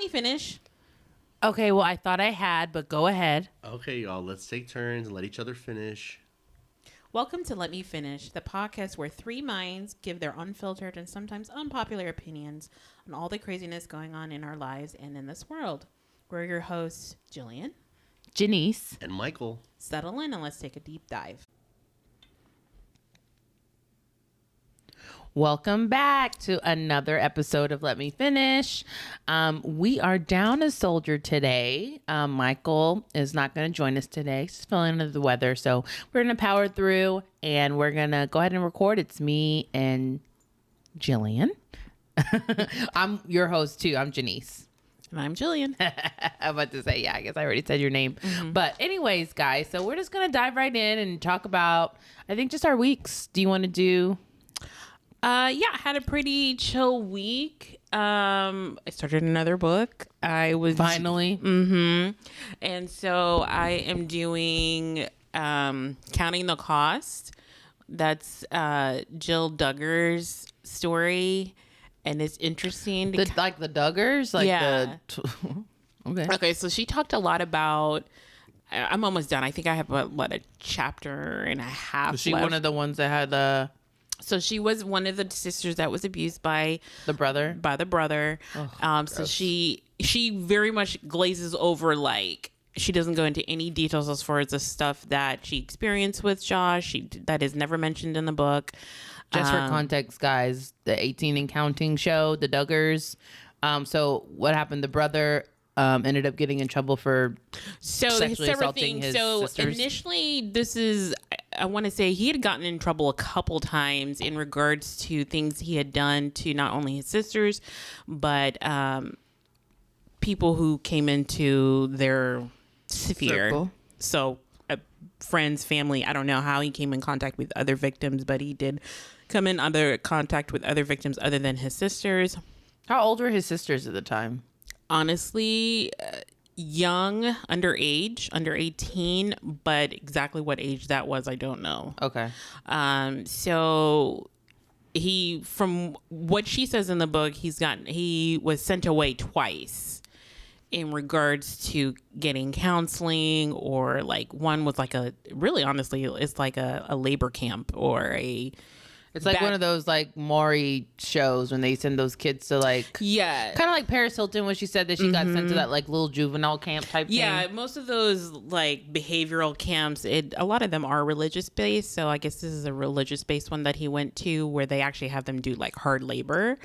me finish. Okay, well, I thought I had, but go ahead. Okay, y'all, let's take turns and let each other finish. Welcome to Let Me Finish, the podcast where three minds give their unfiltered and sometimes unpopular opinions on all the craziness going on in our lives and in this world. We're your hosts, Jillian, Janice. And Michael. Settle in and let's take a deep dive. Welcome back to another episode of Let Me Finish. We are down a soldier today. Michael is not going to join us today. He's feeling under the weather. So we're going to power through and we're going to go ahead and record. It's me and Jillian. I'm your host too. I'm Janice. And I'm Jillian. I'm about to say, yeah, I guess I already said your name. Mm-hmm. But anyways, guys, so we're just going to dive right in and talk about, I think, just our weeks. Do you want to do... I had a pretty chill week. I started another book. I was finally. And so I am doing Counting the Cost. That's Jill Duggar's story, and it's interesting. Like the Duggars, like yeah. Okay. Okay, so she talked a lot about. I'm almost done. I think I have a chapter and a half. Was she left. one of the ones that had the? So she was one of the sisters that was abused by the brother. So she very much glazes over, like, she doesn't go into any details as far as the stuff that she experienced with Josh. That is never mentioned in the book. Just for context, guys, the 18 and counting show, the Duggars. So what happened? The brother ended up getting in trouble for sexually assaulting his sisters. Initially, I want to say he had gotten in trouble a couple times in regards to things he had done to not only his sisters, but people who came into their sphere. Circle. So friends, family. I don't know how he came in contact with other victims, but he did come in other contact with other victims other than his sisters. How old were his sisters at the time? Honestly, young, under 18, but exactly what age that was, I don't know. Okay. So from what she says in the book, he was sent away twice in regards to getting counseling, or like one was like honestly, it's like a labor camp or it's like one of those like Maury shows when they send those kids to like, kind of like Paris Hilton when she said that she got sent to that like little juvenile camp type thing. Yeah, most of those like behavioral camps, a lot of them are religious based. So I guess this is a religious based one that he went to where they actually have them do like hard labor.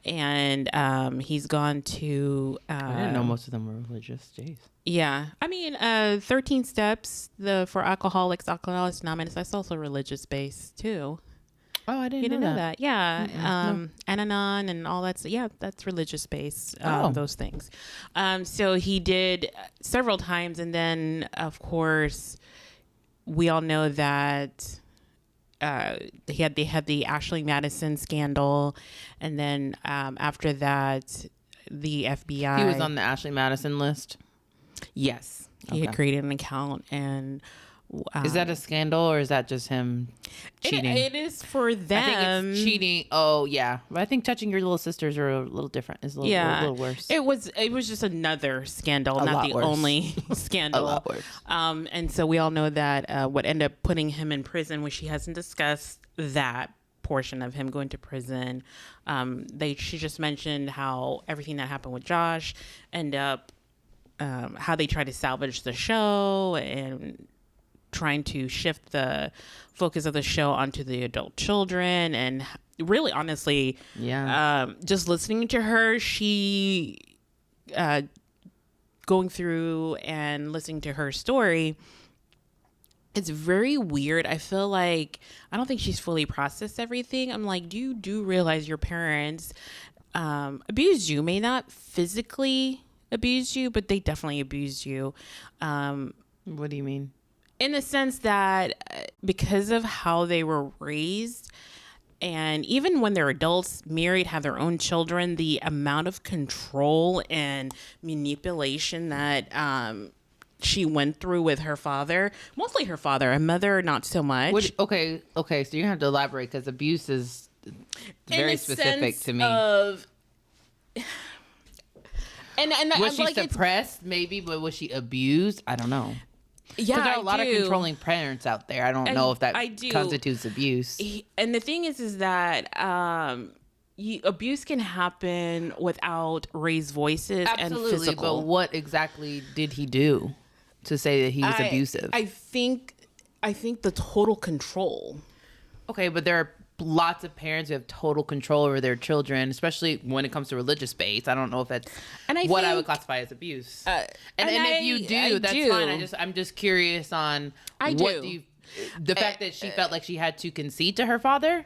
And he's gone to... I didn't know most of them were religious. Jeez. Yeah. I mean, 13 Steps for Alcoholics Anonymous, that's also religious based too. Oh, I didn't know that. Yeah. No. Ananon and all that. Yeah, that's religious based, those things. So he did several times. And then, of course, we all know that they had the Ashley Madison scandal. And then after that, the FBI. He was on the Ashley Madison list? Yes. He had created an account and... is that a scandal or is that just him cheating? It is for them. I think it's cheating. Oh yeah, but I think touching your little sisters are a little different. Is a little worse. It was just another scandal, not the only scandal. A lot worse. And so we all know that what ended up putting him in prison, which she hasn't discussed that portion of him going to prison. She just mentioned how everything that happened with Josh ended up how they tried to salvage the show and trying to shift the focus of the show onto the adult children. And really, honestly, just listening to her, she going through and listening to her story, it's very weird. I feel like I don't think she's fully processed everything. I'm like, you do realize your parents abused you, may not physically abuse you, but they definitely abused you. What do you mean? In the sense that because of how they were raised, and even when they're adults, married, have their own children, the amount of control and manipulation that she went through with her father, mostly her father, a mother, not so much. Okay. So you have to elaborate because abuse is very specific to me. And Was she like, suppressed? Maybe, but was she abused? I don't know. Yeah, there are a lot of controlling parents out there. I don't know if that constitutes abuse. And the thing is that abuse can happen without raised voices and physical. But what exactly did he do to say that he was abusive? I think the total control. Okay, but there are lots of parents who have total control over their children, especially when it comes to religious faith. I don't know if that's what I would classify as abuse. And if you do, that's fine. I'm just curious on the fact that she felt like she had to concede to her father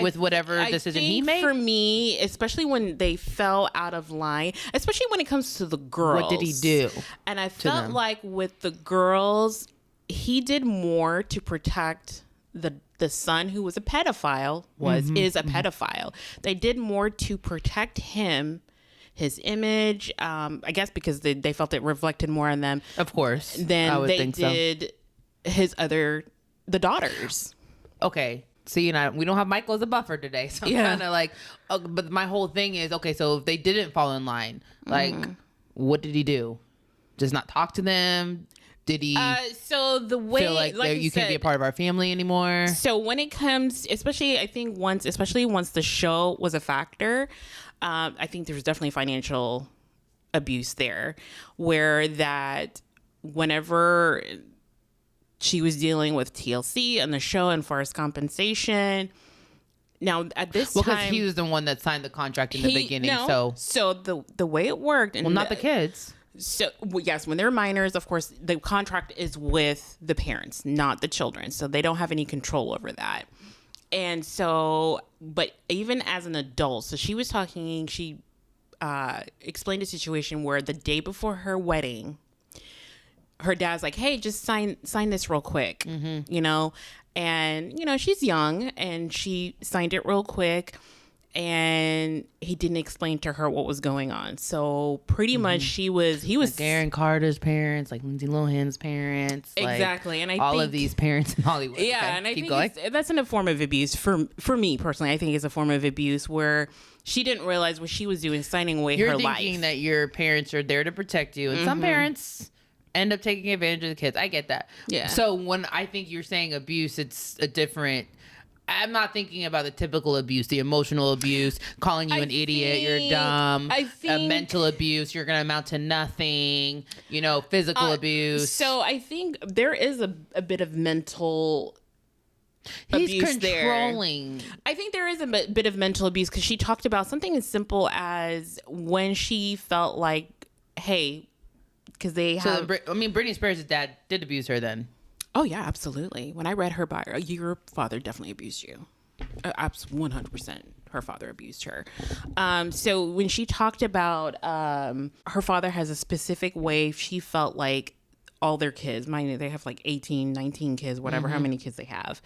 with whatever decision he made. For me, especially when they fell out of line, especially when it comes to the girls. What did he do? And I felt like with the girls, he did more to protect the son who was a pedophile is a pedophile. They did more to protect him, his image, I guess because they felt it reflected more on them. Of course. Than they did the daughters. Okay. See, we don't have Michael as a buffer today. So I'm kind of like, but my whole thing is, okay, so if they didn't fall in line, like, what did he do? Just not talk to them? Did he so the way feel like you can't be a part of our family anymore? So when it comes, especially once the show was a factor, I think there's definitely financial abuse there, where that whenever she was dealing with TLC and the show and far as compensation. Now at this time, because he was the one that signed the contract in the beginning. So the way it worked, and not the kids. So yes, when they're minors, of course, the contract is with the parents, not the children. So they don't have any control over that. And so, but even as an adult, so she was talking, she explained a situation where the day before her wedding, her dad's like, hey, just sign this real quick, you know? And, you know, she's young and she signed it real quick. And he didn't explain to her what was going on. So pretty much he was like Aaron Carter's parents, like Lindsay Lohan's parents. Exactly. Like and I all think, of these parents in Hollywood. Yeah. Okay, and I think that's a form of abuse for me personally. I think it's a form of abuse where she didn't realize what she was doing, signing away her life. You're thinking that your parents are there to protect you. And some parents end up taking advantage of the kids. I get that. Yeah. So when I think you're saying abuse, it's a different... I'm not thinking about the typical abuse, the emotional abuse, calling you an idiot, you're dumb, mental abuse, you're going to amount to nothing, you know, physical abuse. So I think there is a bit of mental abuse controlling. There. I think there is a bit of mental abuse because she talked about something as simple as when she felt like, hey, because Britney Spears' dad did abuse her then. Oh, yeah, absolutely. When I read her bio, your father definitely abused you. 100%. Her father abused her. So when she talked about her father has a specific way, she felt like all their kids, mind you, they have like 18, 19 kids, whatever, how many kids they have,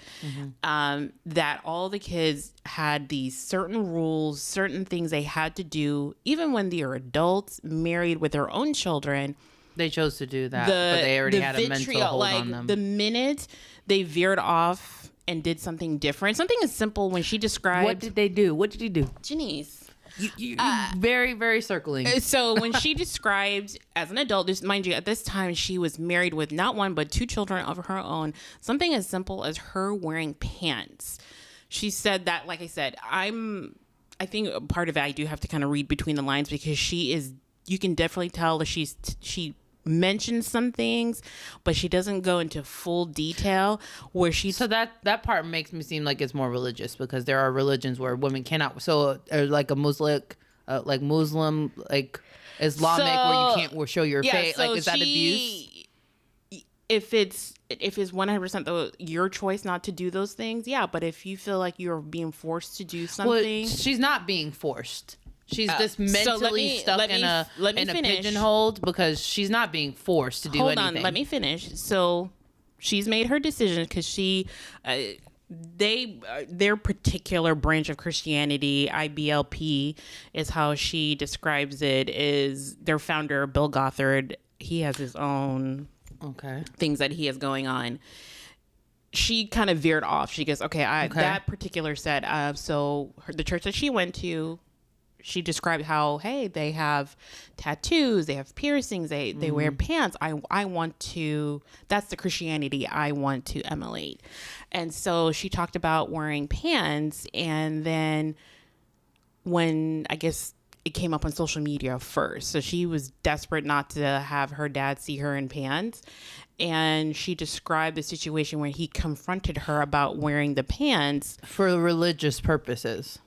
that all the kids had these certain rules, certain things they had to do, even when they are adults, married with their own children. They chose to do that, but they already had a mental hold on them. The minute they veered off and did something different, something as simple when she described... What did they do? What did he do? Janice. You very, very circling. So when she described as an adult, just mind you, at this time she was married with not one, but two children of her own, something as simple as her wearing pants. She said that, like I said, I think part of it, I do have to kind of read between the lines because you can definitely tell that she mentions some things, but she doesn't go into full detail where she... So that part makes me seem like it's more religious because there are religions where women cannot... So like a Muslim, like Islamic, where you can't show your face. Like, is that abuse? If it's 100% your choice not to do those things, yeah. But if you feel like you're being forced to do something... Well, she's not being forced. She's just mentally stuck in a pigeonhole because she's not being forced to do anything. Hold on, let me finish. So she's made her decision because their particular branch of Christianity, IBLP, is how she describes it, is their founder, Bill Gothard. He has his own things that he has going on. She kind of veered off. She goes, that particular set. So the church that she went to, she described how, hey, they have tattoos, they have piercings, they wear pants. I want to, that's the Christianity I want to emulate. And so she talked about wearing pants, and then when I guess it came up on social media first. So she was desperate not to have her dad see her in pants. And she described the situation where he confronted her about wearing the pants. For religious purposes.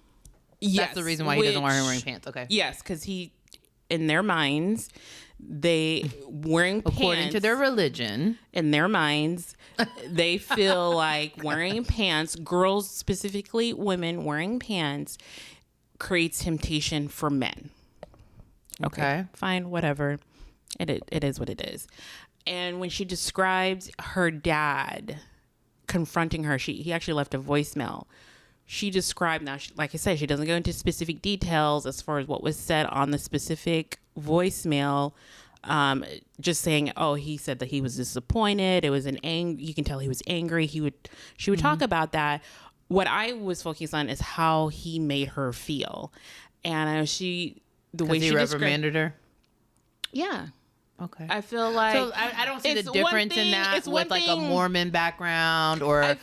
Yes. That's the reason why he doesn't want her wearing pants. Okay. Yes, because he, in their minds, they wearing pants. According to their religion. In their minds, they feel like wearing pants, girls, specifically women wearing pants, creates temptation for men. Okay. Fine, whatever. It is what it is. And when she described her dad confronting her, he actually left a voicemail. She described, now, like I said, she doesn't go into specific details as far as what was said on the specific voicemail. Just saying, he said that he was disappointed. It was you can tell he was angry. She would talk about that. What I was focused on is how he made her feel. And the way she reprimanded her? Yeah. Okay. I feel like, so I don't see the difference in that with like a Mormon background or an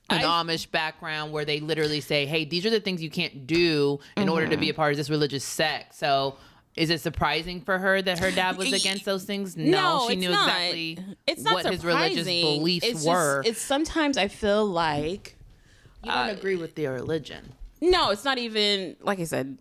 Amish background where they literally say, hey, these are the things you can't do in order to be a part of this religious sect. So is it surprising for her that her dad was against those things? No, she knew exactly what his religious beliefs were. It's sometimes I feel like you don't agree with their religion. No, it's not even, like I said,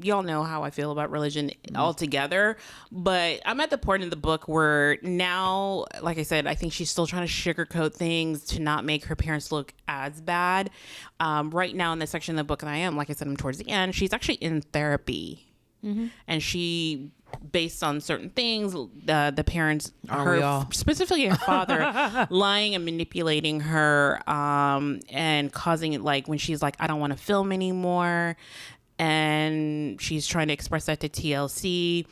y'all know how I feel about religion altogether, but I'm at the point in the book where now, like I said, I think she's still trying to sugarcoat things to not make her parents look as bad. Right now in the section of the book that I am, like I said, I'm towards the end, she's actually in therapy. Mm-hmm. And she, based on certain things, the parents, specifically her father, lying and manipulating her, and causing it, like when she's like, I don't want to film anymore, and she's trying to express that to TLC,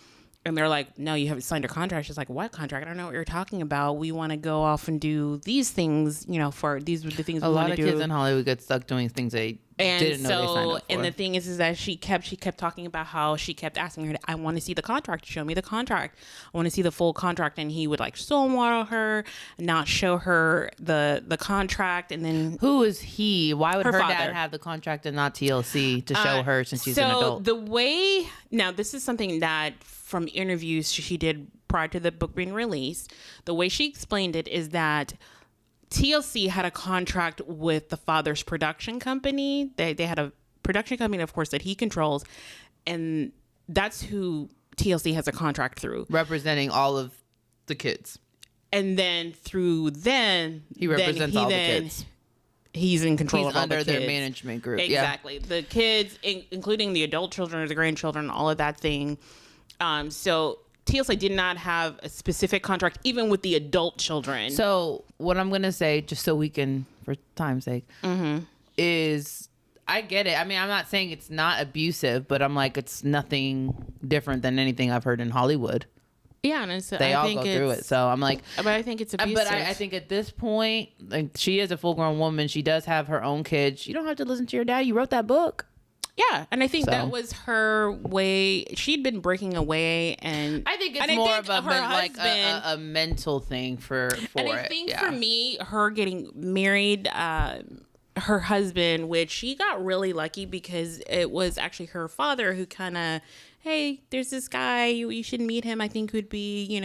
and they're like, no, you haven't signed a contract. She's like, what contract? I don't know what you're talking about. We want to go off and do these things, for these are the things we want to do. A lot of kids in Hollywood get stuck doing things they didn't know they signed up for. And the thing is that she kept talking about how she kept asking her, I want to see the contract. Show me the contract. I want to see the full contract. And he would like stonewall her, not show her the contract. And then who is he? Why would her father dad have the contract and not TLC to show her since she's an adult? So now this is something that from interviews she did prior to the book being released, the way she explained it is that TLC had a contract with the father's production company. They had a production company, of course, that he controls. And that's who TLC has a contract through. Representing all of the kids. And then he represents all the kids. He's in control of all the kids. He's under their management group. Exactly. Yeah. The kids, including the adult children or the grandchildren, all of that thing. So TLC did not have a specific contract, even with the adult children. So what I'm going to say, just so we can, for time's sake, is I get it. I mean, I'm not saying it's not abusive, but I'm like, it's nothing different than anything I've heard in Hollywood. Yeah, and they all go through it. So I'm like, but I think it's abusive. But I think at this point, like, she is a full-grown woman. She does have her own kids. You don't have to listen to your dad. You wrote that book. Yeah, and I think that was her way. She'd been breaking away, and I think it's more of a mental thing for and I think for me, her getting married, her husband, which she got really lucky because it was actually her father who kind of, hey, there's this guy, you should meet him. I think would be,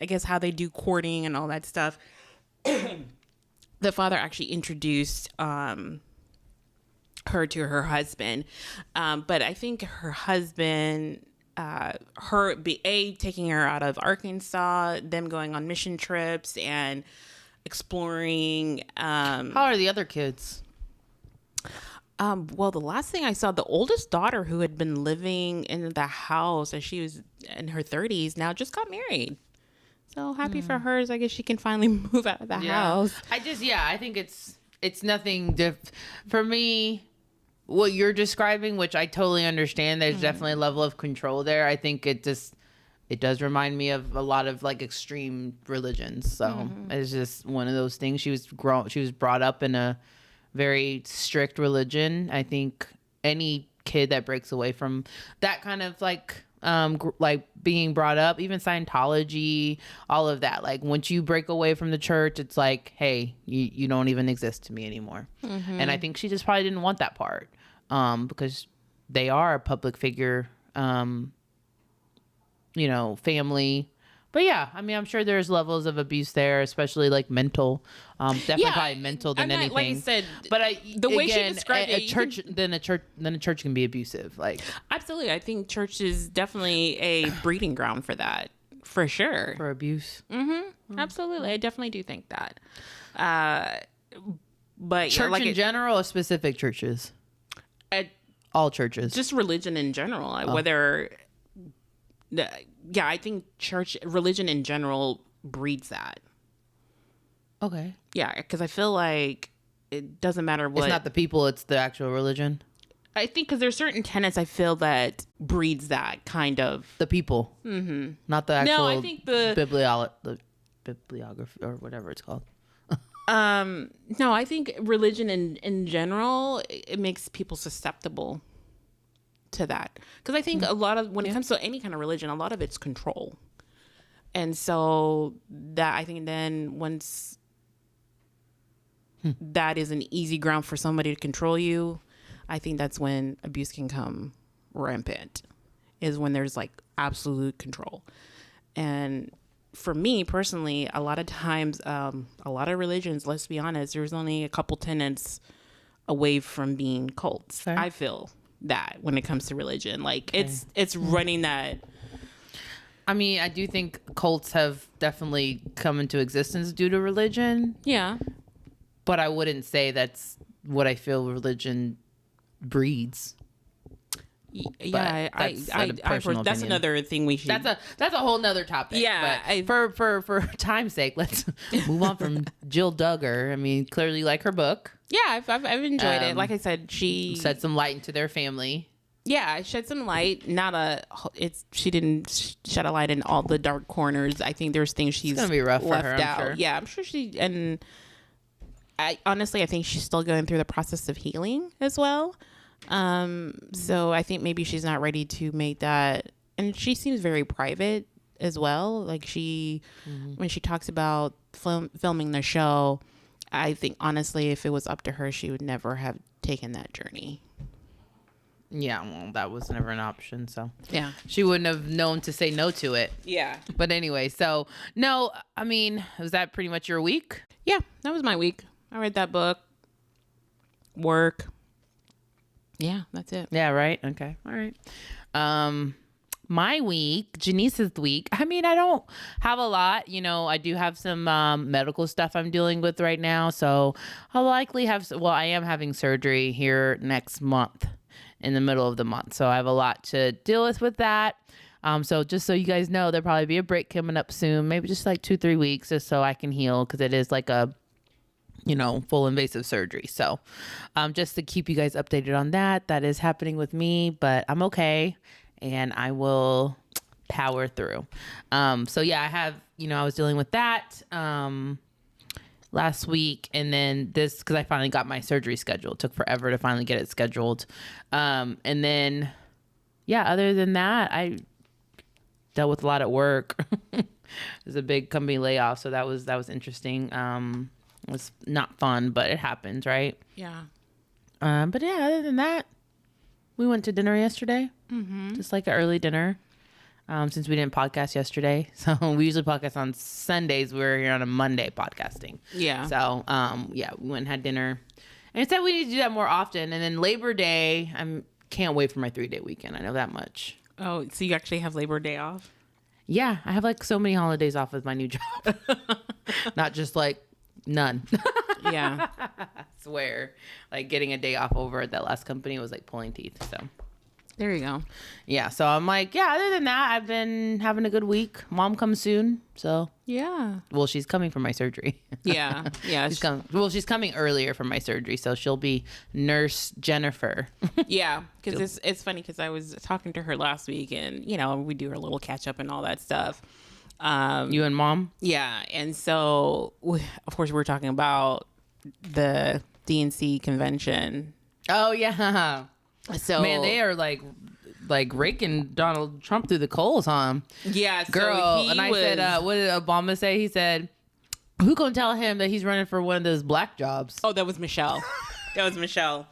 I guess how they do courting and all that stuff. The father actually introduced her to her husband, but I think her husband, taking her out of Arkansas, them going on mission trips and exploring. How are the other kids? Well, the last thing I saw, the oldest daughter, who had been living in the house and she was in her 30s, now just got married. So happy for hers. I guess she can finally move out of the house. I think it's nothing for me. What you're describing, which I totally understand, there's definitely a level of control there. I think it does remind me of a lot of like extreme religions. So it's just one of those things. She was brought up in a very strict religion. I think any kid that breaks away from that kind of like like being brought up, even Scientology, all of that. Like once you break away from the church, it's like, hey, you don't even exist to me anymore. And I think she just probably didn't want that part, because they are a public figure, you know, family. But yeah, I mean, I'm sure there's levels of abuse there, especially like mental, definitely probably mental than anything. Like I said, but the way again, she described a church, then a church can be abusive. Like absolutely, I think church is definitely a breeding ground for that, for sure. For abuse. Absolutely, I definitely do think that. But Church like in general, or specific churches? All churches. Just religion in general, whether. Yeah, I think religion in general breeds that. Okay. Yeah, because I feel like it doesn't matter what. It's not the people, it's the actual religion. I think because there's certain tenets I feel that breeds that kind of. The people. Mm-hmm. Not the actual. No, I think the bibliography or whatever it's called. No, I think religion in general, it makes people susceptible to that, because I think a lot of when it comes to any kind of religion, a lot of it's control, and so that I think then once that is an easy ground for somebody to control you, I think that's when abuse can come rampant, is when there's like absolute control. And for me personally, a lot of times, a lot of religions, let's be honest, there's only a couple tenets away from being cults. Fair. I feel that when it comes to religion, like it's running that. I mean, I do think cults have definitely come into existence due to religion. Yeah. But I wouldn't say that's what I feel religion breeds. Yeah, that's opinion. another thing we should. That's a whole nother topic. Yeah, but for time's sake, let's move on from Jill Duggar. I mean, clearly like her book. Yeah, I've enjoyed it. Like I said, she shed some light into their family. Yeah, I shed some light. She didn't shed a light in all the dark corners. I think there's things she's gonna be rough left for her, out. I'm sure. Yeah, I'm sure and I honestly think she's still going through the process of healing as well. So I think maybe she's not ready to make that, and she seems very private as well. Like when she talks about filming the show, I think honestly, if it was up to her, she would never have taken that journey. Yeah, well, that was never an option. So yeah, she wouldn't have known to say no to it. Yeah. But anyway, so no, I mean, was that pretty much your week? Yeah, that was my week. I read that book. Work. Yeah, that's it. Yeah, right. Okay. All right. My week, Janice's week. I mean, I don't have a lot. You know, I do have some medical stuff I'm dealing with right now. So I'll likely have, I am having surgery here next month in the middle of the month. So I have a lot to deal with that. So just so you guys know, there'll probably be a break coming up soon, maybe just like 2-3 weeks just so I can heal, because it is like a, full invasive surgery. So just to keep you guys updated on that is happening with me, but I'm okay. And I will power through. So yeah, I have, I was dealing with that last week, and then this, because I finally got my surgery scheduled. It took forever to finally get it scheduled. And then, yeah, other than that, I dealt with a lot at work. It was a big company layoff, so that was interesting. It was not fun, but it happens, right? Yeah. But yeah, other than that, we went to dinner yesterday, just like an early dinner, since we didn't podcast yesterday. So we usually podcast on Sundays. We're here on a Monday podcasting. Yeah. So, yeah, we went and had dinner. And instead we need to do that more often. And then Labor Day, can't wait for my 3-day weekend. I know that much. Oh, so you actually have Labor Day off? Yeah, I have like so many holidays off with my new job. Not just like none. Yeah. I swear, like getting a day off over at that last company was like pulling teeth. So there you go. Yeah. So I'm like, yeah, other than that, I've been having a good week. Mom comes soon. So yeah. Well, she's coming for my surgery. Yeah. Yeah. She's coming earlier for my surgery. So she'll be Nurse Jennifer. Yeah. Because it's funny because I was talking to her last week, and, we do our little catch up and all that stuff. You and Mom? Yeah. And so, of course, we're talking about the DNC convention. Oh, yeah. So Man, they are like raking Donald Trump through the coals, huh? Yeah, so Girl. And I said, what did Obama say? He said, who gonna tell him that he's running for one of those black jobs? Oh, that was Michelle. That was Michelle.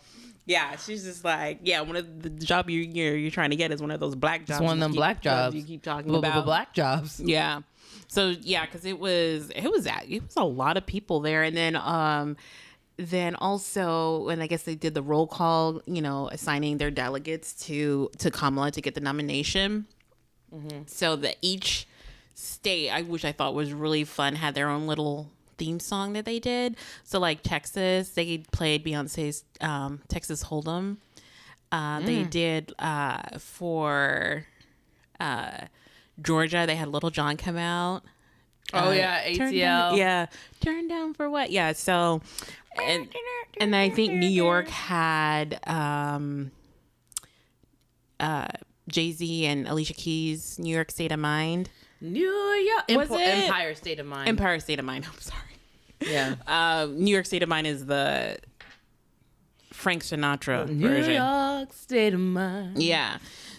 Yeah, she's just like, yeah, one of the job you're trying to get is one of those black jobs. It's one of them black jobs you keep talking about. Black jobs. Yeah. So yeah, because it was a lot of people there, and then also when I guess they did the roll call, assigning their delegates to Kamala to get the nomination. Mm-hmm. So that each state, which I thought was really fun, had their own little theme song that they did. So like Texas, they played Beyonce's Texas Hold'em. They did for Georgia, they had Little John come out. Oh yeah, ATL. Turn down for what? Yeah. So and I think New York had Jay-Z and Alicia Keys' New York State of Mind. New York. Was it? Empire State of Mind. Empire State of Mind. I'm sorry. Yeah. New York State of Mind is the Frank Sinatra New version. York State of Mind. Yeah.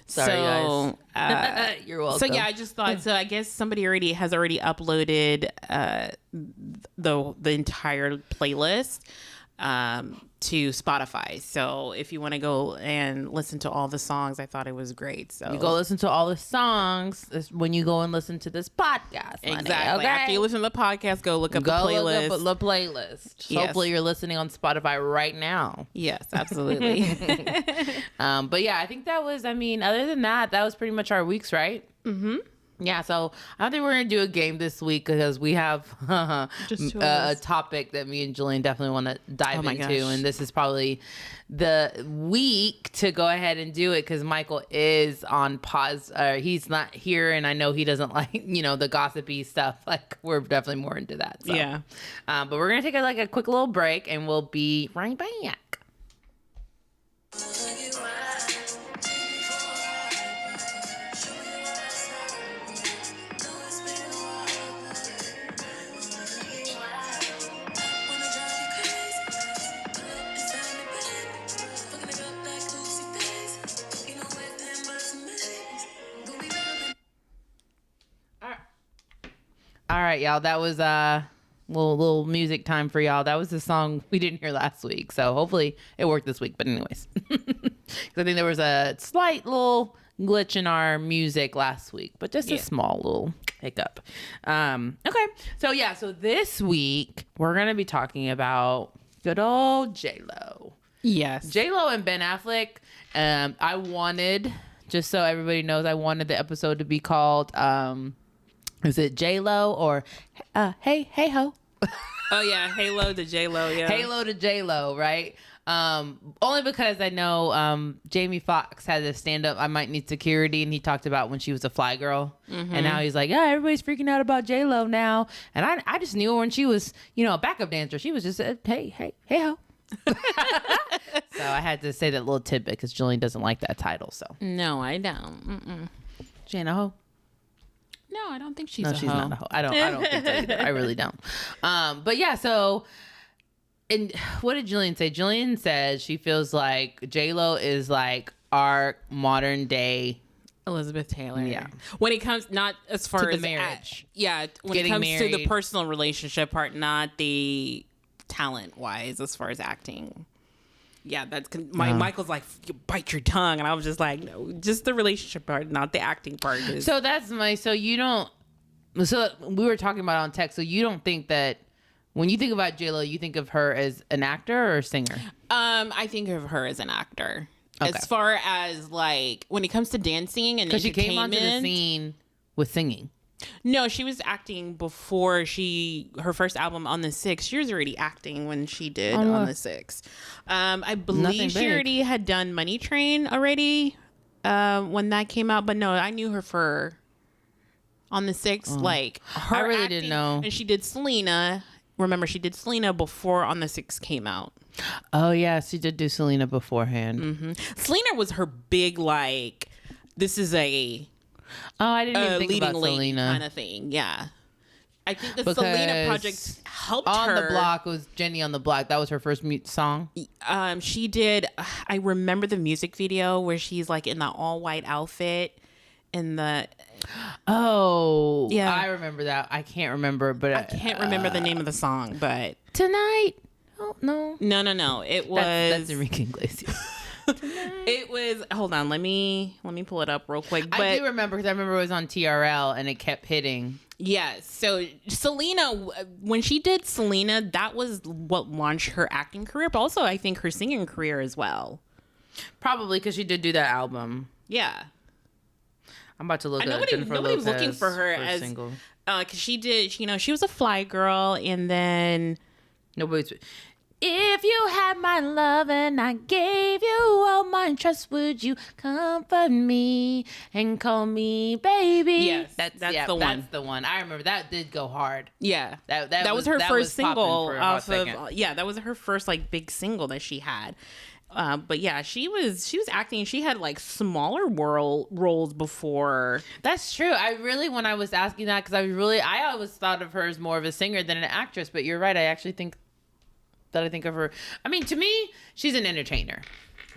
Sorry, guys. You're welcome. So yeah, I just thought. So I guess somebody has already uploaded the entire playlist to Spotify. So if you want to go and listen to all the songs, I thought it was great. So you go listen to all the songs when you go and listen to this podcast. Exactly. Okay? After you listen to the podcast, go look up the playlist. Look up the playlist. Yes. Hopefully you're listening on Spotify right now. Yes, absolutely. But yeah, I think that was, other than that, that was pretty much our weeks, right? Mm-hmm. Yeah, so I don't think we're going to do a game this week because we have a topic that me and Jillian definitely want to dive into. Gosh. And this is probably the week to go ahead and do it because Michael is on pause. He's not here, and I know he doesn't like, the gossipy stuff. Like, we're definitely more into that. So. Yeah. But we're going to take a quick little break, and we'll be right back. All right, y'all. That was little music time for y'all. That was the song we didn't hear last week, so hopefully it worked this week. But anyways, because I think there was a slight little glitch in our music last week, but just a small little hiccup. Okay, so this week we're gonna be talking about good old J-Lo. Yes, J-Lo and Ben Affleck. I wanted, just so everybody knows, I wanted the episode to be called. Is it J-Lo or hey ho? Oh yeah, Halo to J-Lo. Yeah, Halo to J-Lo, right? Only because I know Jamie Foxx had a stand-up, I Might Need Security, and he talked about when she was a fly girl. Mm-hmm. And now he's like, yeah, everybody's freaking out about J-Lo now. And I just knew her when she was, a backup dancer. She was just hey ho. So I had to say that little tidbit because Jillian doesn't like that title. So no, I don't. She ain't a hoe. No, I don't think she's no, a she's hoe. not a hoe. I don't think so either. I really don't. But yeah, so and what did Jillian say? Jillian said she feels like J-Lo is like our modern day Elizabeth Taylor. Yeah. When it comes not as far to as the marriage. when Getting it comes married. to the personal relationship part, not the talent wise as far as acting. Yeah, that's Michael's like, you bite your tongue, and I was just like, no, just the relationship part, not the acting part. So that's so we were talking about on text. So you don't think that when you think about J-Lo, you think of her as an actor or a singer? I think of her as an actor. Okay. As far as like when it comes to dancing and because she came onto the entertainment, scene with singing. No, she was acting before her first album On the Six. She was already acting when she did On the Six. I believe she already had done Money Train already when that came out. But no, I knew her for On the Six. Like her I really acting, didn't know. And she did Selena. Remember, she did Selena before On the Six came out. Oh yeah, she did do Selena beforehand. Mm-hmm. Selena was her big like. This is a I didn't even think leading about lady Selena kind of thing. Yeah. I think the Selena project helped On her. the Block was Jenny on the Block. That was her first song. She did. I remember the music video where she's like in the all white outfit. Oh, yeah, I remember that. I can't remember, but I can't remember the name of the song. But Tonight. Oh no. No. It was that's Enrique Iglesias. It was. Hold on. Let me pull it up real quick. But I do remember because I remember it was on TRL and it kept hitting. Yeah, so Selena, when she did Selena, that was what launched her acting career, but also I think her singing career as well. Probably because she did do that album. Yeah. I'm about to look at Jennifer nobody was Lopez looking for her as single. Because she did, she was a fly girl, and then Nobody's. If you had my love and I gave you all my trust, would you comfort me and call me baby? Yes, that's the one. That's the one. I remember that did go hard. Yeah, that was her first single off of. That was her first like big single that she had. But yeah, she was acting. She had like smaller roles before. That's true. When I was asking that, because I always thought of her as more of a singer than an actress. But you're right. I actually think of her. I mean, to me, she's an entertainer.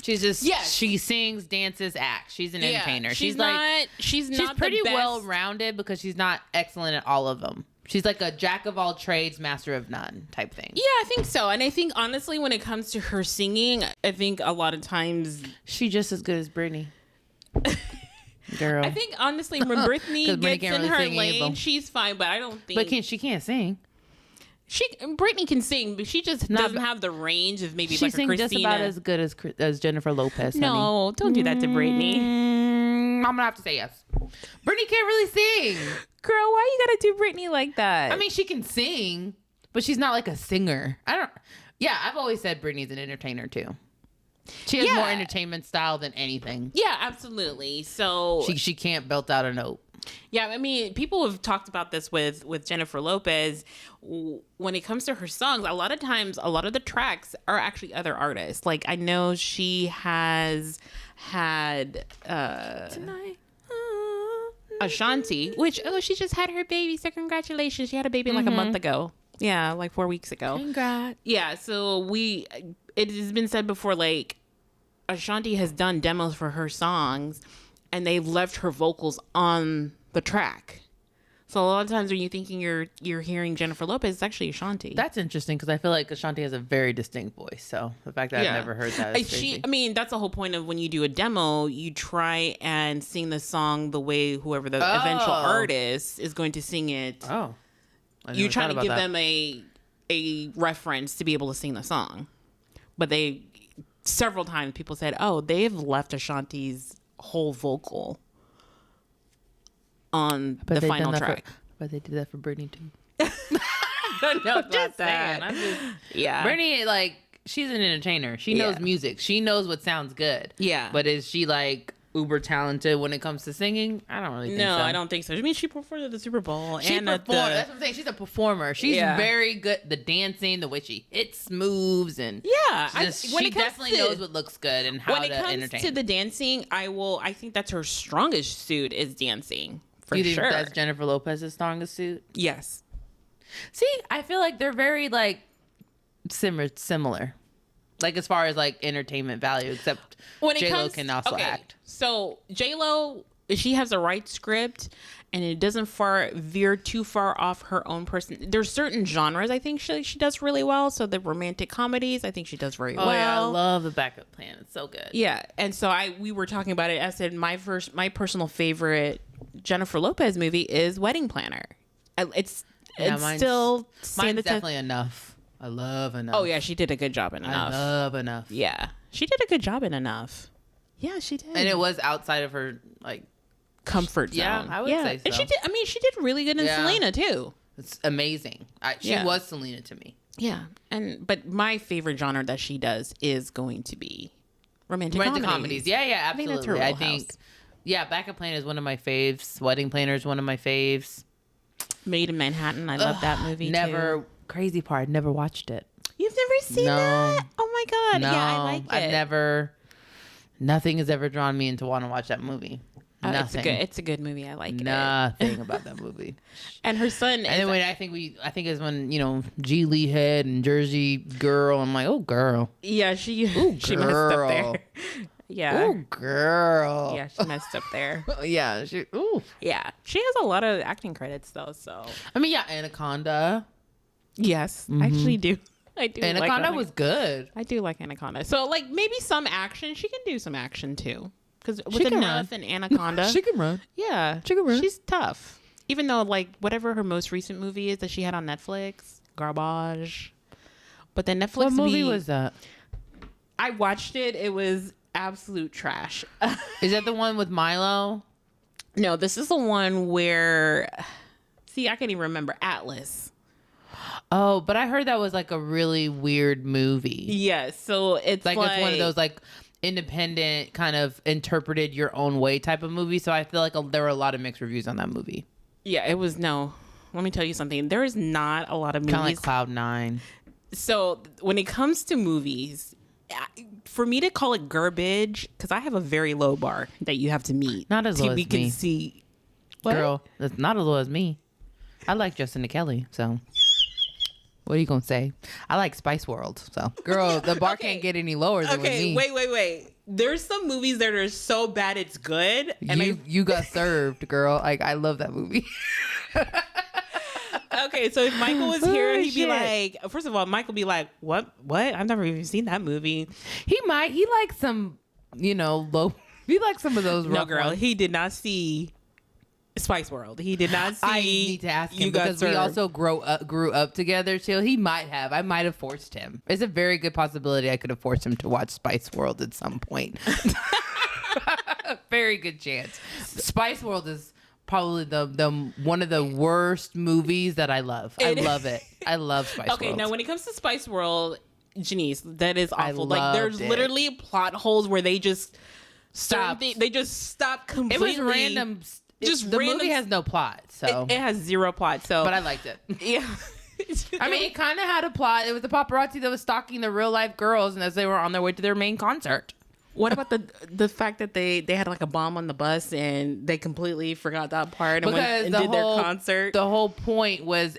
She's just she sings, dances, acts. She's an entertainer. She's pretty well rounded because she's not excellent at all of them. She's like a jack of all trades, master of none type thing. Yeah, I think so. And I think honestly, when it comes to her singing, I think a lot of times she's just as good as Britney. Girl, I think honestly, when Britney gets in her lane, she's fine. But I don't think. But she can't sing. Britney can sing, but she just doesn't have the range of maybe like a Christina. She sings just about as good as Jennifer Lopez. No, honey. Don't do that to Britney. I'm gonna have to say yes. Britney can't really sing. Girl, why you gotta do Britney like that? I mean, she can sing, but she's not like a singer. I've always said Britney's an entertainer too. She has more entertainment style than anything. Yeah, absolutely. So she can't belt out a note. Yeah, I mean, people have talked about this with Jennifer Lopez. When it comes to her songs, a lot of times, a lot of the tracks are actually other artists. Like, I know she has had Tonight. Ashanti, which, she just had her baby, so congratulations. She had a baby like a month ago. Yeah, like 4 weeks ago. Congrats. Yeah, so it has been said before, like, Ashanti has done demos for her songs, and they've left her vocals on the track. So a lot of times when you're thinking you're hearing Jennifer Lopez, it's actually Ashanti. That's interesting because I feel like Ashanti has a very distinct voice. So the fact that I've never heard that is crazy. I mean, that's the whole point of when you do a demo, you try and sing the song the way whoever the eventual artist is going to sing it. Oh. You try to give them a reference to be able to sing the song. But several times people said, they've left Ashanti's whole vocal on the final track. But they did that for Britney too. No, just that. Britney, like, she's an entertainer. She knows music. She knows what sounds good. Yeah. But is she like uber talented when it comes to singing? I don't really think so. No, I don't think so. I mean, she performed at the Super Bowl. She performed. That's what I'm saying. She's a performer. She's very good. The dancing, the way she hits moves, and she definitely knows what looks good and how to entertain. When it comes to the dancing, I think that's her strongest suit is dancing. For you think sure. That's Jennifer Lopez's strongest suit? Yes. See, I feel like they're very like similar. Like as far as like entertainment value, except J-Lo can also act. So J-Lo, she has the right script, and it doesn't veer too far off her own person. There's certain genres I think she does really well. So the romantic comedies, I think she does very well. Yeah, I love The Backup Plan. It's so good. Yeah, and so we were talking about it. I said my personal favorite Jennifer Lopez movie is Wedding Planner. It's still mine's definitely Enough. I love Enough. Oh yeah, she did a good job in Enough. I love Enough. Yeah, she did a good job in Enough. Yeah, she did. And it was outside of her like comfort zone. Yeah, I would say so. And she did. I mean, she did really good in Selena too. It's amazing. She was Selena to me. Yeah, but my favorite genre that she does is going to be romantic comedies. Yeah, absolutely. I think Backup Plan is one of my faves. Wedding Planner is one of my faves. Made in Manhattan. I love that movie too. Crazy part. Never watched it. You've never seen that? Oh my God. No, yeah, I like it. Nothing has ever drawn me into want to watch that movie. Nothing. It's a good movie. I like it. Nothing about that movie. And her son. And then when I think it's when G Lee Head and Jersey Girl. I'm like, oh girl. Yeah, she messed up there. Yeah. Oh girl. Yeah, she messed up there. Yeah. Ooh. Yeah, she has a lot of acting credits though. So I mean, yeah, Anaconda. Yes, I actually do. I do. Anaconda was good. I do like Anaconda. So like maybe some action. She can do some action too. Because with can Enough and Anaconda, She can run. yeah, She can run. she's tough. Even though like whatever her most recent movie is that she had on Netflix, garbage. But then Netflix. What movie was that? I watched it. It was absolute trash. Is that the one with Milo? No, this is the one where. See, I can't even remember Atlas. Oh, but I heard that was like a really weird movie. Yes, so it's Like it's one of those like independent kind of interpreted your own way type of movie. So I feel like there were a lot of mixed reviews on that movie. Yeah, it was no. Let me tell you something. There is not a lot of movies. Kind of like Cloud Nine. So when it comes to movies, for me to call it garbage, because I have a very low bar that you have to meet. Not as low as we can me. see. What? Girl, that's not as low as me. I like Justin Kelly, so. What are you gonna say? I like Spice World, so girl, the bar can't get any lower than with me. Wait. There's some movies that are so bad it's good, and You got served, girl. Like I love that movie. okay. So if Michael was here, he'd be shit. like, first of all, Michael be like, what? I've never even seen that movie. He likes some, low. He likes some of those. No, girl, he did not see Spice World. He did not see. I need to ask him You Got because we Served. also grew up together too. He might have. I might have forced him. It's a very good possibility I could have forced him to watch Spice World at some point. Very good chance. Spice World is probably the one of the worst movies that I love. I love it. I love Spice World. Okay, now when it comes to Spice World, Janice, that is awful. Like there's loved it. literally plot holes where they just Stopped. They just stop It completely. was random. Just the random. movie has no plot, so It has zero plot. So, but I liked it. yeah. I mean, it kind of had a plot. It was the paparazzi that was stalking the real life girls, and as they were on their way to their main concert. What about the fact that they had like a bomb on the bus and they completely forgot that part and went and did their concert? The whole point was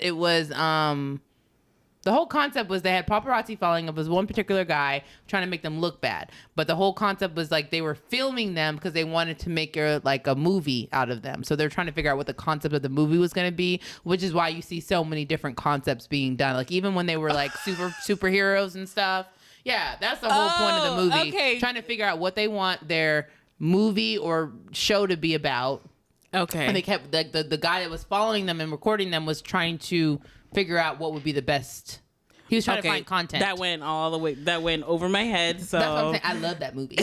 the whole concept was they had paparazzi following up as one particular guy trying to make them look bad. But the whole concept was like they were filming them because they wanted to make a movie out of them. So they're trying to figure out what the concept of the movie was going to be, which is why you see so many different concepts being done. Like even when they were like superheroes and stuff. Yeah, that's the whole point of the movie. Okay. Trying to figure out what they want their movie or show to be about. Okay. And they kept the guy that was following them and recording them was trying to figure out what would be the best. He was trying to find content. That went all the way. That went over my head. So That's what I'm saying. I love that movie.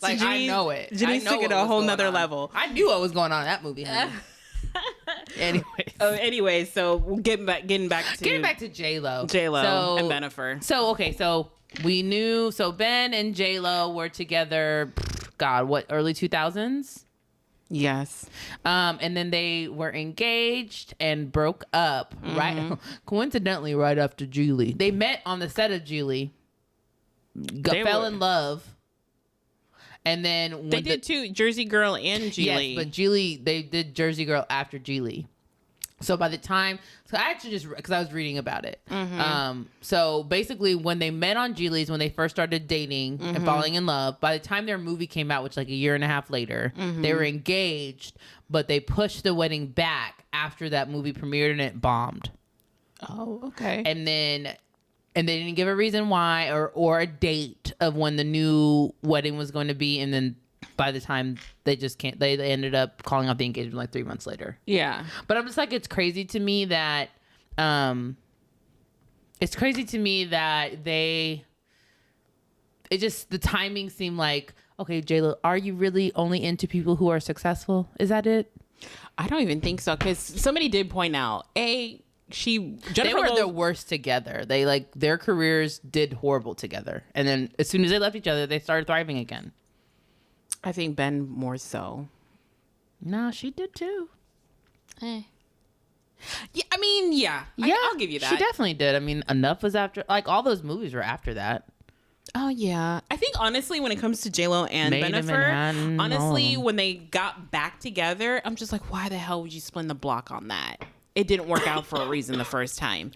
Like Janice, I know it. Janice took it a whole nother level. I knew what was going on in that movie. Anyway, so getting back to J-Lo. J-Lo and Bennifer. So we knew. So Ben and J-Lo were together. God, what early 2000s? Yes. And then they were engaged and broke up right coincidentally right after Julie. They met on the set of Julie. Fell in love. And then when they did too, Jersey Girl and Julie. Yes, but they did Jersey Girl after Julie. So by the time, I actually because I was reading about it. So basically when they met on Julie's, when they first started dating and falling in love, by the time their movie came out, which like a year and a half later, they were engaged, but they pushed the wedding back after that movie premiered and it bombed. Oh, okay. And they didn't give a reason why or a date of when the new wedding was going to be. And then by the time they ended up calling off the engagement like 3 months later. Yeah. But I'm just like, it's crazy to me that the timing seemed like, okay, J-Lo, are you really only into people who are successful? Is that it? I don't even think so. Cause somebody did point out, they were the worst together. They their careers did horrible together. And then as soon as they left each other, they started thriving again. I think Ben more so. No, she did too. Yeah, I mean, yeah. I'll give you that. She definitely did. I mean, Enough was after, all those movies were after that. Oh, yeah. I think honestly, when it comes to J-Lo and Made in Manhattan, Bennifer, honestly, all. when they got back together, I'm just like, why the hell would you spin the block on that? It didn't work out for a reason the first time.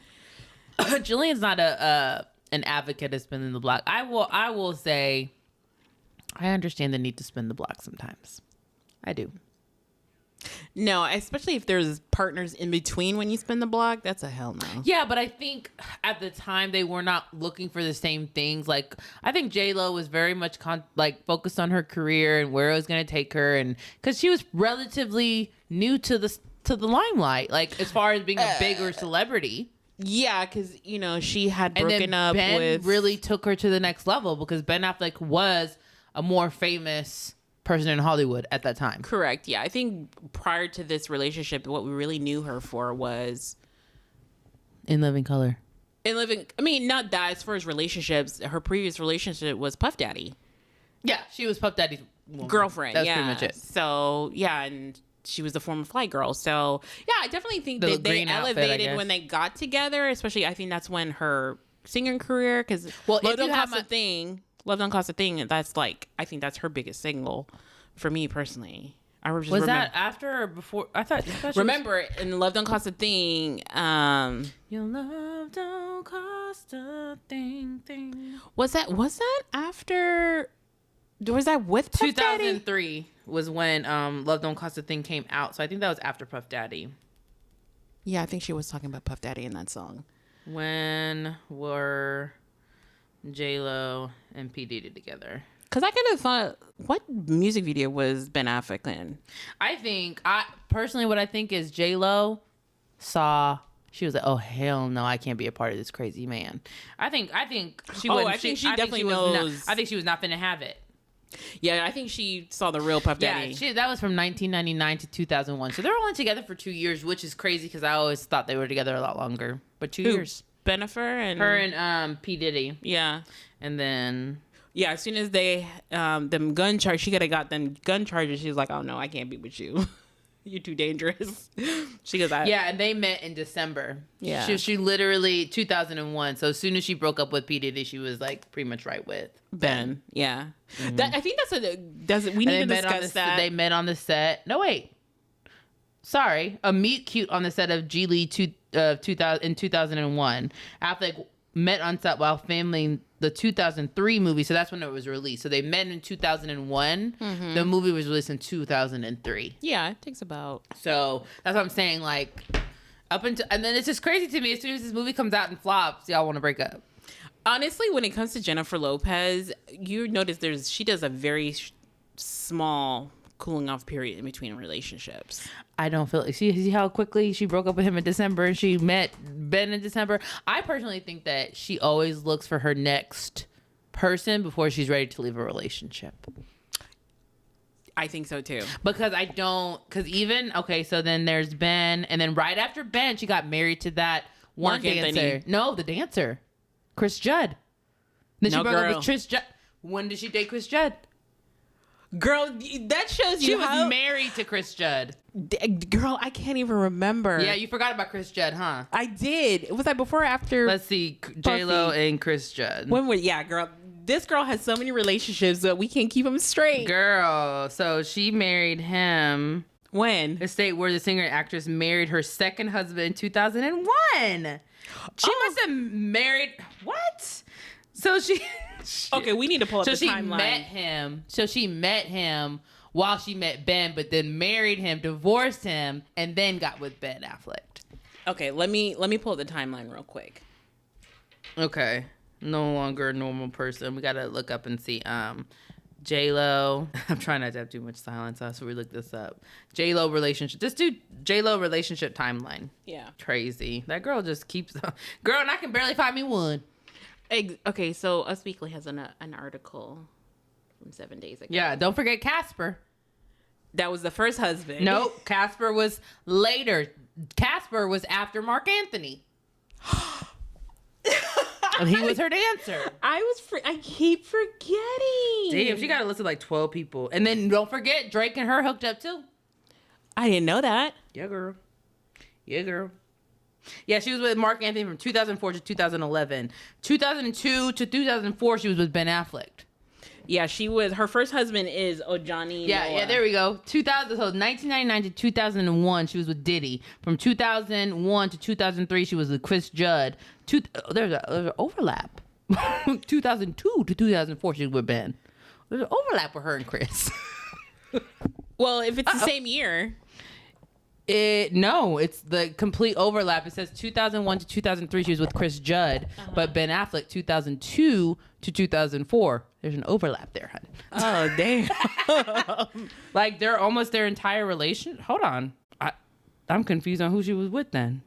Jillian's not an advocate of spinning the block. I will say, I understand the need to spin the block sometimes. I do. No, especially if there's partners in between when you spin the block. That's a hell no. Yeah, but I think at the time they were not looking for the same things. Like, I think J-Lo was very much focused on her career and where it was going to take her, and because she was relatively new to the limelight, like as far as being a bigger celebrity. Yeah, because she had And broken then up Ben with really took her to the next level because Ben Affleck was a more famous person in Hollywood at that time. Correct. Yeah, I think prior to this relationship, what we really knew her for was In Living Color. not that as far as relationships. Her previous relationship was Puff Daddy. Yeah, she was Puff Daddy's woman. Girlfriend. That's yeah. pretty much it. So yeah, and she was the former flight girl. So yeah, I definitely think The that they green outfit, I elevated guess. when they got together. Especially, I think that's when her singing career, because Well, Love if you Don't have Cost a Thing. Love Don't Cost a Thing. That's like, I think that's her biggest single for me personally. I just Was remember, that after or before? I thought she remember in Love Don't Cost a Thing. Your love don't cost a thing. Was that after? Was that with Puff Daddy? 2003 was when Love Don't Cost a Thing came out. So I think that was after Puff Daddy. Yeah, I think she was talking about Puff Daddy in that song. When were J-Lo and P. Diddy together? Because I could have thought, what music video was Ben Affleck in? Personally, what I think is J-Lo saw, she was like, oh, hell no, I can't be a part of this crazy man. I think she would. I think she definitely knows. I think she was not finna have it. Yeah, I think she saw the real Puff Daddy. Yeah, that was from 1999 to 2001. So they're only together for 2 years, which is crazy because I always thought they were together a lot longer. But 2 years. Bennifer and Her and P. Diddy. Yeah. And then yeah, as soon as they them gun charge, she could have got them gun charges. She was like, "Oh no, I can't be with you. You're too dangerous." She goes, yeah, and they met in December. Yeah, she literally 2001. So as soon as she broke up with P. Diddy, she was like pretty much right with Ben. Yeah, Mm-hmm. I think we need to discuss that. They met on the set. No wait, sorry, a meet cute on the set of Geely 2000 in 2001. Affleck met on set while filming the 2003 movie, so that's when it was released. So they met in 2001. Mm-hmm. The movie was released in 2003. Yeah, it takes about. So that's what I'm saying. Like up until, and then it's just crazy to me. As soon as this movie comes out and flops, y'all want to break up. Honestly, when it comes to Jennifer Lopez, you notice she does a very small cooling off period in between relationships. I don't feel see how quickly she broke up with him in December and she met Ben in December. I personally think that she always looks for her next person before she's ready to leave a relationship. I think so too. Because so then there's Ben, and then right after Ben, she got married to that one dancer. Anthony. No, the dancer. Chris Judd. Then she No, broke up girl. with Chris Judd. When did she date Chris Judd? Girl, that shows She you was how... married to Chris Judd. Girl, I can't even remember. Yeah, you forgot about Chris Judd, huh? I did. Was that before or after? Let's see. J-Lo and Chris Judd. Yeah, girl. This girl has so many relationships that we can't keep them straight. Girl, so she married him. When? The state where the singer and actress married her second husband in 2001. She must have married... What? So she... Okay, we need to pull up the So timeline. she met him while she met Ben, but then married him, divorced him, and then got with Ben Affleck. Okay, let me pull up the timeline real quick. Okay. No longer a normal person. We gotta look up and see. J-Lo. I'm trying not to have too much silence, so we look this up. J-Lo relationship. Just do J-Lo relationship timeline. Yeah. Crazy. That girl just keeps... Girl, and I can barely find me one. Okay, so Us Weekly has an article from 7 days ago. Yeah, don't forget Casper. That was the first husband. Nope, Casper was later. Casper was after Mark Anthony. And he was her dancer. I keep forgetting. Damn, she got a list of like 12 people. And then don't forget, Drake and her hooked up too. I didn't know that. Yeah, girl. Yeah, girl. Yeah, she was with Mark Anthony from 2004 to 2011. 2002 to 2004, she was with Ben Affleck. Yeah, she was. Her first husband is Ojani. Yeah, there we go. 2000, so 1999 to 2001, she was with Diddy. From 2001 to 2003, she was with Chris Judd. There's an overlap. 2002 to 2004, she was with Ben. There's an overlap with her and Chris. Well, if it's the same year. No, it's the complete overlap. It says 2001 to 2003, she was with Chris Judd, but Ben Affleck 2002 to 2004. There's an overlap there, honey. Oh, damn. Like they're almost their entire relation. Hold on, I'm confused on who she was with then.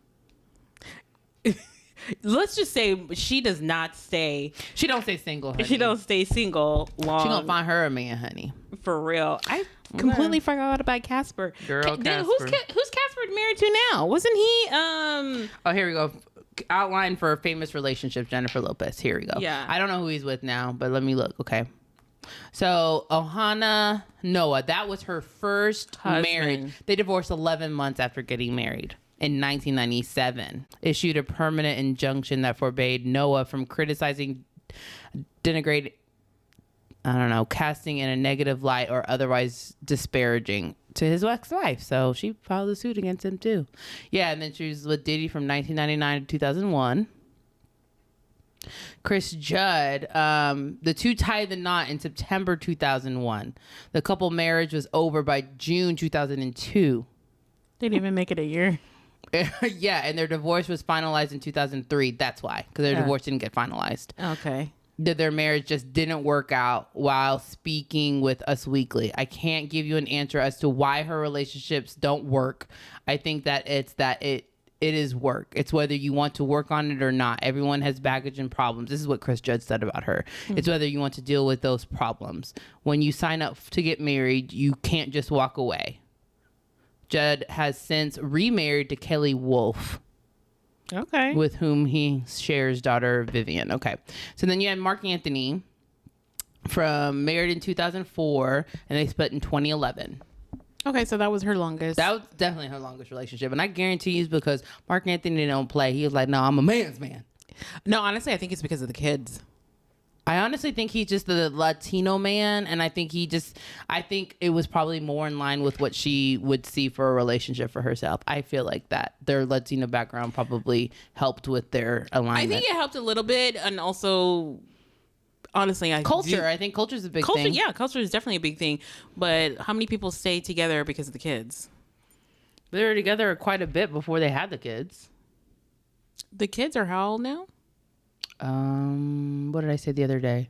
Let's just say she does not stay. She don't stay single, honey. She don't stay single long. She gonna find her a man, honey. For real. I completely forgot about Casper. Girl, Casper. Who's Casper married to now? Wasn't he? Oh, here we go. Outline for famous relationships, Jennifer Lopez. Here we go. Yeah. I don't know who he's with now, but let me look. Okay. So Ohana Noah, that was her first marriage. They divorced 11 months after getting married. In 1997, issued a permanent injunction that forbade Noah from criticizing, denigrating, casting in a negative light or otherwise disparaging to his ex-wife. So she filed a suit against him too. Yeah, and then she was with Diddy from 1999 to 2001. Chris Judd, the two tied the knot in September 2001. The couple marriage was over by June 2002. They didn't even make it a year. Yeah, and their divorce was finalized in 2003. That's why, because their divorce didn't get finalized. Okay. Their marriage just didn't work out. While speaking with Us Weekly, I can't give you an answer as to why her relationships don't work. I think that it is work. It's whether you want to work on it or not. Everyone has baggage and problems. This is what Chris Judd said about her. It's whether you want to deal with those problems. When you sign up to get married, you can't just walk away. Judd has since remarried to Kelly Wolf. Okay. With whom he shares daughter Vivian. Okay. So then you had Mark Anthony from married in 2004 and they split in 2011. Okay, so that was her longest. That was definitely her longest relationship. And I guarantee you it's because Mark Anthony don't play. He was like, no, I'm a man's man. No, honestly, I think it's because of the kids. I honestly think he's just the Latino man, and I think it was probably more in line with what she would see for a relationship for herself. I feel like that their Latino background probably helped with their alignment. I think it helped a little bit, and also, honestly, I think culture is a big thing. Yeah, culture is definitely a big thing. But how many people stay together because of the kids? They were together quite a bit before they had the kids. The kids are how old now? What did I say the other day?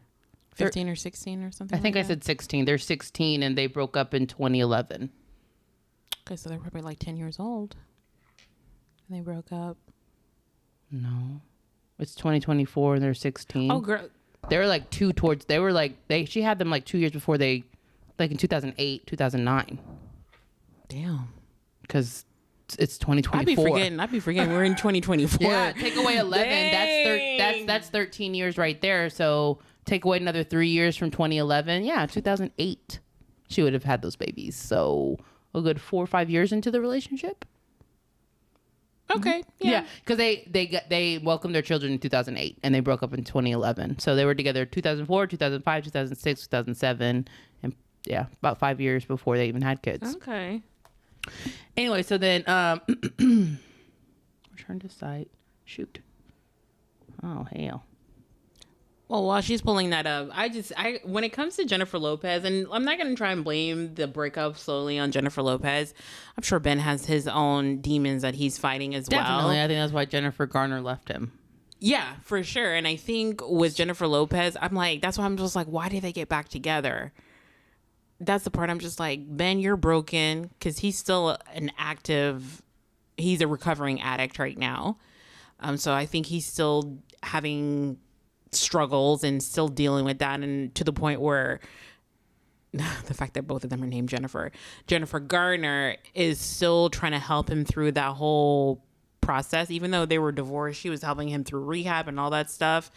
15 or 16 or something? I think I said 16. They're 16 and they broke up in 2011. Okay, so they're probably like 10 years old. And they broke up. No. It's 2024 and they're 16. Oh, girl. They were like she had them like 2 years before they, like in 2008, 2009. Damn. Because it's 2024. I'd be forgetting we're in 2024. Yeah, take away 11. That's 13 years right there. So take away another 3 years from 2011. Yeah, 2008. She would have had those babies. So a good 4 or 5 years into the relationship. Okay. Yeah, because they welcomed their children in 2008 and they broke up in 2011. So they were together 2004, 2005, 2006, 2007, and yeah, about 5 years before they even had kids. Okay. Anyway, so then return to site. Shoot. Oh hell. Well, while she's pulling that up, when it comes to Jennifer Lopez, and I'm not going to try and blame the breakup solely on Jennifer Lopez. I'm sure Ben has his own demons that he's fighting as well. Definitely. I think that's why Jennifer Garner left him. Yeah, for sure. And I think with Jennifer Lopez, that's why I'm just like, why did they get back together? That's the part I'm just like, Ben, you're broken, because he's still he's a recovering addict right now. So I think he's still having struggles and still dealing with that, and to the point where the fact that both of them are named Jennifer Garner is still trying to help him through that whole process. Even though they were divorced, she was helping him through rehab and all that stuff,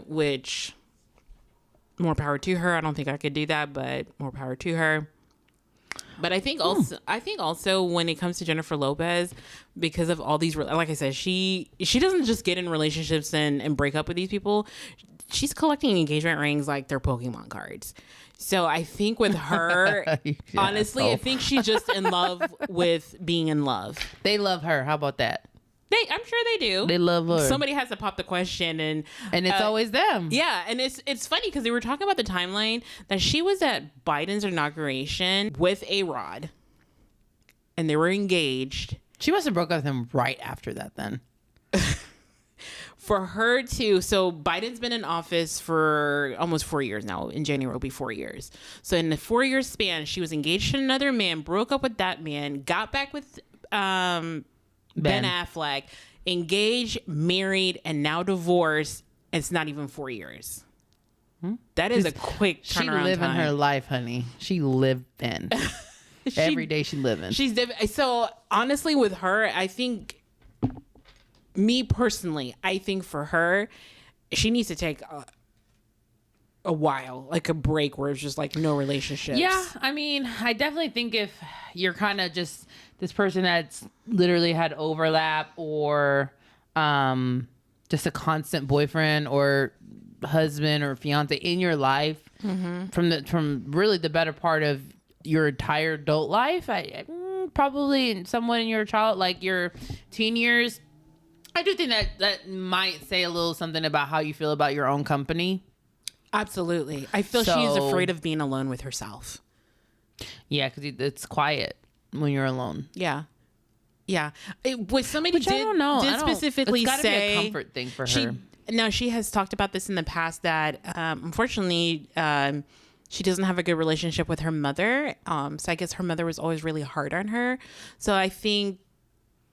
which more power to her. I don't think I could do that, but more power to her. But I think also when it comes to Jennifer Lopez, because of all these, like I said, she doesn't just get in relationships and break up with these people. She's collecting engagement rings like they're Pokemon cards. So I think with her, honestly, I think she's just in love with being in love. They love her. How about that? I'm sure they do. They love her. Somebody has to pop the question, and it's always them. Yeah, and it's funny because they were talking about the timeline that she was at Biden's inauguration with A-Rod, and they were engaged. She must have broke up with him right after that then. For her to, so Biden's been in office for almost 4 years now. In January will be 4 years. So in the 4 year span, she was engaged to another man, broke up with that man, got back with Ben Affleck, engaged, married, and now divorced. It's not even 4 years. That is a quick turnaround. She living her life, honey. She lived in. Every day she living. So honestly, with her, I think, me personally, I think for her, she needs to take a while, like a break where it's just like no relationships. Yeah, I mean, I definitely think if you're kind of just this person that's literally had overlap or just a constant boyfriend or husband or fiance in your life from really the better part of your entire adult life, probably someone in your child, like your teen years, I do think that might say a little something about how you feel about your own company. Absolutely. I feel she's afraid of being alone with herself. Yeah, because it's quiet when you're alone. Yeah. Yeah. What somebody Which I don't know. did specifically it's gotta say... be a comfort thing for her. No, she has talked about this in the past that, unfortunately, she doesn't have a good relationship with her mother. So I guess her mother was always really hard on her. So I think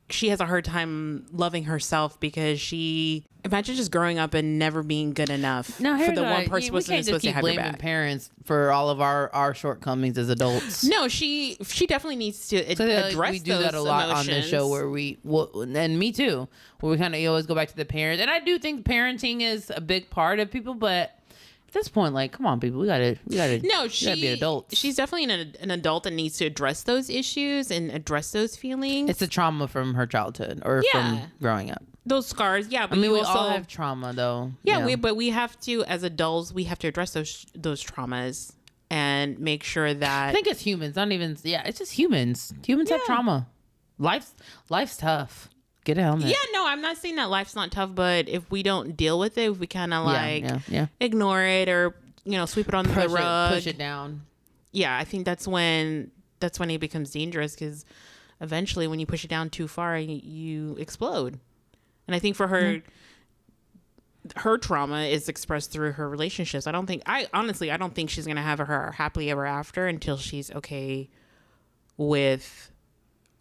she has a hard time loving herself because imagine just growing up and never being good enough for the one person who's supposed to have your back. Parents for all of our shortcomings as adults. No, she definitely needs to address we do that a lot emotions. on this show where and me too, where we kind of always go back to the parents. And I do think parenting is a big part of people, but at this point, like, come on, people, we gotta be adults. She's definitely an adult and needs to address those issues and address those feelings. It's a trauma from her childhood or from growing up. Those scars, yeah. But I mean, we all have trauma, though. Yeah, but we have to, as adults, we have to address those traumas and make sure that. I think it's humans, not even. Yeah, it's just humans. Humans have trauma. Life's tough. Get a helmet. Yeah, no, I'm not saying that life's not tough, but if we don't deal with it, if we kind of ignore it or sweep it under the rug, push it down. Yeah, I think that's when it becomes dangerous because eventually, when you push it down too far, you explode. And I think for her, her trauma is expressed through her relationships. I don't think she's gonna have her happily ever after until she's okay with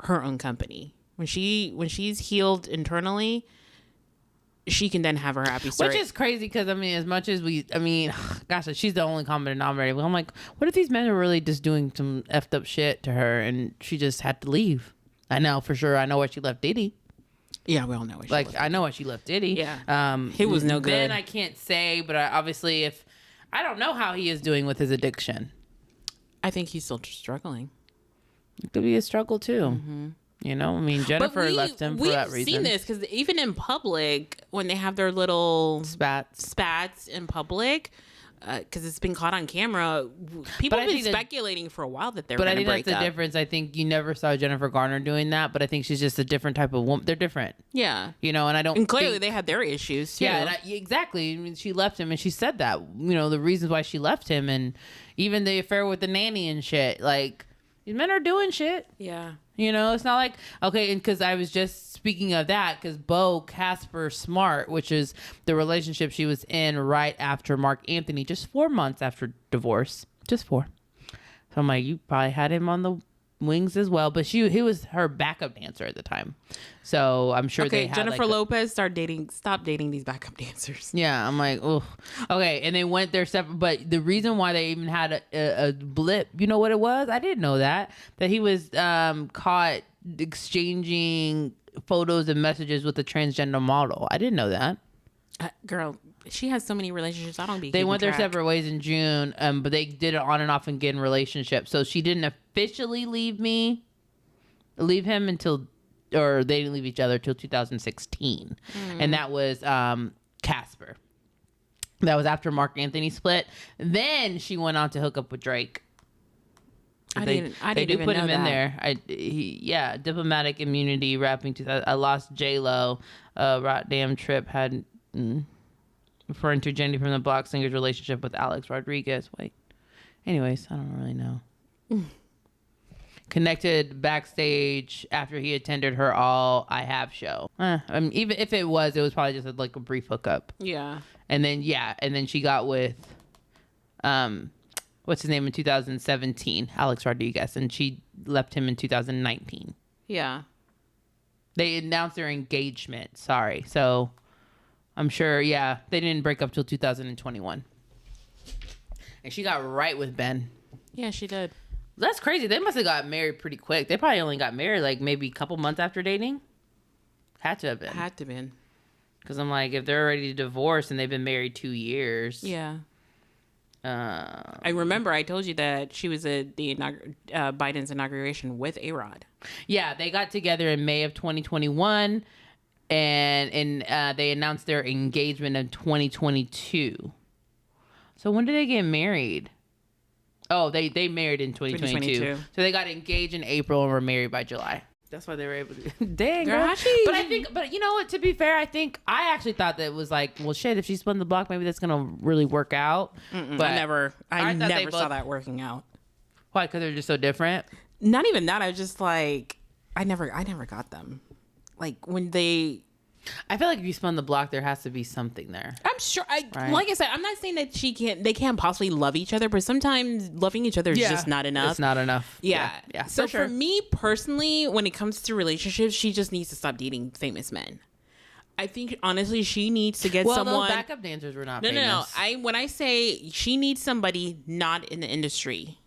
her own company. When she's healed internally, she can then have her happy story. Which is crazy because, as much as gosh, she's the only common denominator. I'm like, what if these men are really just doing some effed up shit to her and she just had to leave? I know for sure. I know why she left Diddy. Yeah, we all know. I know why she left Diddy. Yeah. He was no good. Then I can't say, but obviously I don't know how he is doing with his addiction. I think he's still struggling. It could be a struggle too. Mm-hmm. Jennifer left him for that reason. We've seen this because even in public, when they have their little spats in public, because it's been caught on camera, people have been speculating for a while that they're going to break up. But I think that's the difference. I think you never saw Jennifer Garner doing that, but I think she's just a different type of woman. They're different. Yeah. And I don't. And clearly they had their issues too. Yeah, exactly. She left him, and she said that. The reasons why she left him, and even the affair with the nanny and shit. Like, these men are doing shit. Yeah. It's not like, okay, and because I was just speaking of that, because Bo Casper Smart, which is the relationship she was in right after Mark Anthony, just 4 months after divorce, just 4. So I'm like, you probably had him on the wings as well, but he was her backup dancer at the time. So I'm sure they had Jennifer Lopez stop dating these backup dancers. Yeah, I'm like, oh, okay. And they went their separate, but the reason why they even had a blip, you know what it was? I didn't know that he was caught exchanging photos and messages with a transgender model. I didn't know that. Girl, she has so many relationships. I don't be. They keeping went their track. separate ways in June, but they did it on and off again relationship. So she didn't officially leave him until, or they didn't leave each other till 2016, and that was Casper. That was after Mark Anthony split. Then she went on to hook up with Drake. I They didn't do even put know him in that. there. Diplomatic immunity, rapping 2000. I lost J-Lo. Damn Trip had referring to Jenny from the Block singer's relationship with Alex Rodriguez. Wait. Anyways, I don't really know. Connected backstage after he attended her All I Have show. I mean, even if it was probably just like a brief hookup. Yeah. And then she got with what's his name in 2017, Alex Rodriguez, and she left him in 2019. Yeah. They announced their engagement. Sorry. So I'm sure, they didn't break up till 2021. And she got right with Ben. Yeah, she did. That's crazy. They must have got married pretty quick. They probably only got married like maybe a couple months after dating. Had to have been. Had to been. Because I'm like, if they're already divorced and they've been married 2 years. Yeah. I remember I told you that she was at the Biden's inauguration with A-Rod. Yeah, they got together in May of 2021, and they announced their engagement in 2022. So when did they get married? Oh, they married in 2022. So they got engaged in April and were married by July. That's why they were able to. Dang, girl. But you know what? To be fair, I actually thought that it was like, well, shit. If she spun the block, maybe that's gonna really work out. But I never saw both that working out. Why? Because they're just so different. Not even that. I was just like, I never got them. Like when they. I feel like if you spun the block, there has to be something there. I'm sure. Right? Like I said, I'm not saying that they can't possibly love each other, but sometimes loving each other is just not enough. It's not enough. Yeah. So for for me personally, when it comes to relationships, she just needs to stop dating famous men. I think honestly, she needs to get someone. Those backup dancers were not famous. No. When I say she needs somebody not in the industry.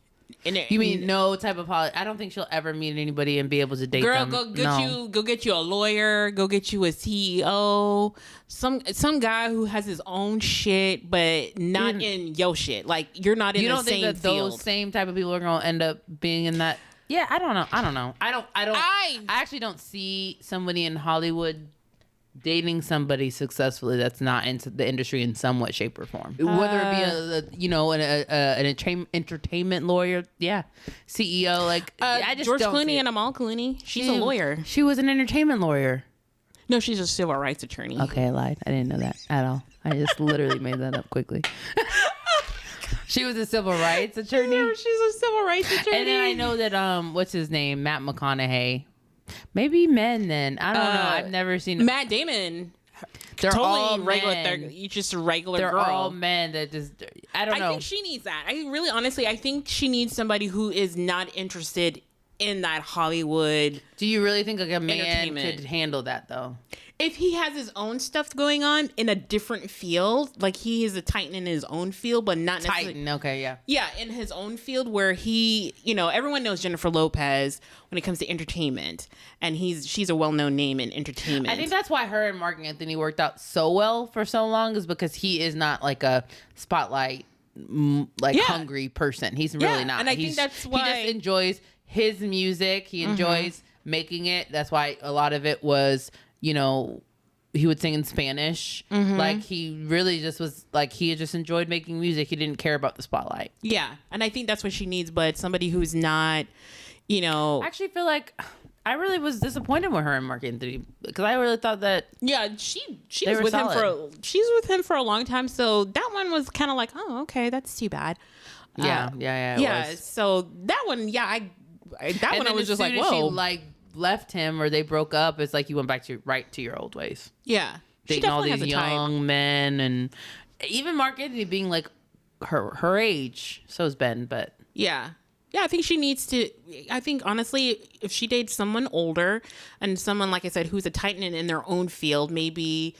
You mean no type of I don't think she'll ever meet anybody and be able to date them. Girl, go get you a lawyer, go get you a CEO, some guy who has his own shit, but not in your shit. Like you're not in the same field. You don't think that those same type of people are gonna end up being in that? Yeah, I don't know. I actually don't see somebody in Hollywood dating somebody successfully that's not into the industry in some way, shape, or form. Whether it be an entertainment lawyer, CEO, like I just George don't Clooney see and Amal Clooney. She's a lawyer. She was an entertainment lawyer. No, she's a civil rights attorney. Okay, I lied. I didn't know that at all. I just literally made that up quickly. She was a civil rights attorney. Yeah, she's a civil rights attorney. And then I know that what's his name, Matt McConaughey. Maybe men then. I don't know. I've never seen Matt Damon. They're totally all regular. men. They're just a regular They're girl. all men that just. I don't know. I think she needs that. I think she needs somebody who is not interested in that Hollywood. Do you really think like a man could handle that though? If he has his own stuff going on in a different field, like he is a titan in his own field, but not necessarily. Titan, okay, yeah. Yeah, in his own field where he, everyone knows Jennifer Lopez when it comes to entertainment, and she's a well-known name in entertainment. I think that's why her and Mark Anthony worked out so well for so long, is because he is not like a spotlight, hungry person. He's really not. And I think that's why he just enjoys his music. He enjoys making it. That's why a lot of it was, he would sing in Spanish. Like he really just was like, he just enjoyed making music. He didn't care about the spotlight. Yeah. And I think that's what she needs, but somebody who's not, I actually feel like I really was disappointed with her and Mark Anthony, because I really thought that. Yeah, she was with she's with him for a long time. So that one was kind of like, oh, okay, that's too bad. Yeah. So that one, I was just like, whoa. She left him or they broke up, it's like you went back to your old ways. Yeah. Dating all these young men, and even Mark Anthony being like her age. So is Ben, but yeah, I think she needs to. I think honestly, if she dates someone older and someone, like I said, who's a titan in their own field, maybe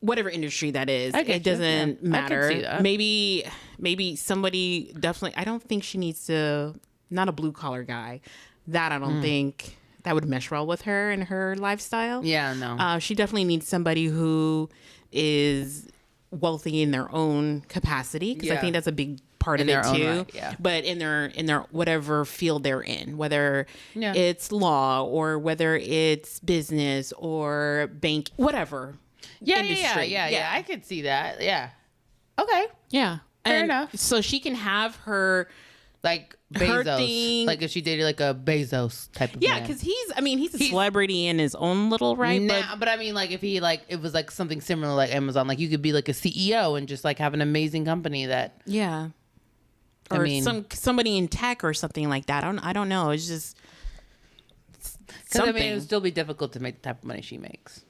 whatever industry that is, it doesn't matter. I can see that. Maybe somebody definitely. I don't think she needs to. Not a blue collar guy. That I don't think that would mesh well with her and her lifestyle. Yeah, no. She definitely needs somebody who is wealthy in their own capacity, because I Yeah. think that's a big part In of it their own too. right, yeah. But in their whatever field they're in, whether Yeah. it's law or whether it's business or bank, whatever. Industry. Yeah. I could see that. Yeah. Okay. Yeah. Fair And enough. So she can have her. Like Her Bezos. thing- Like if she dated like a Bezos type of Yeah, man. because he's a celebrity in his own little right. But I mean, like if he like it was like something similar like Amazon, like you could be like a CEO and just like have an amazing company that Yeah. I Or mean- somebody in tech or something like that. I don't know. It's just because I something. mean it would still be difficult to make the type of money she makes.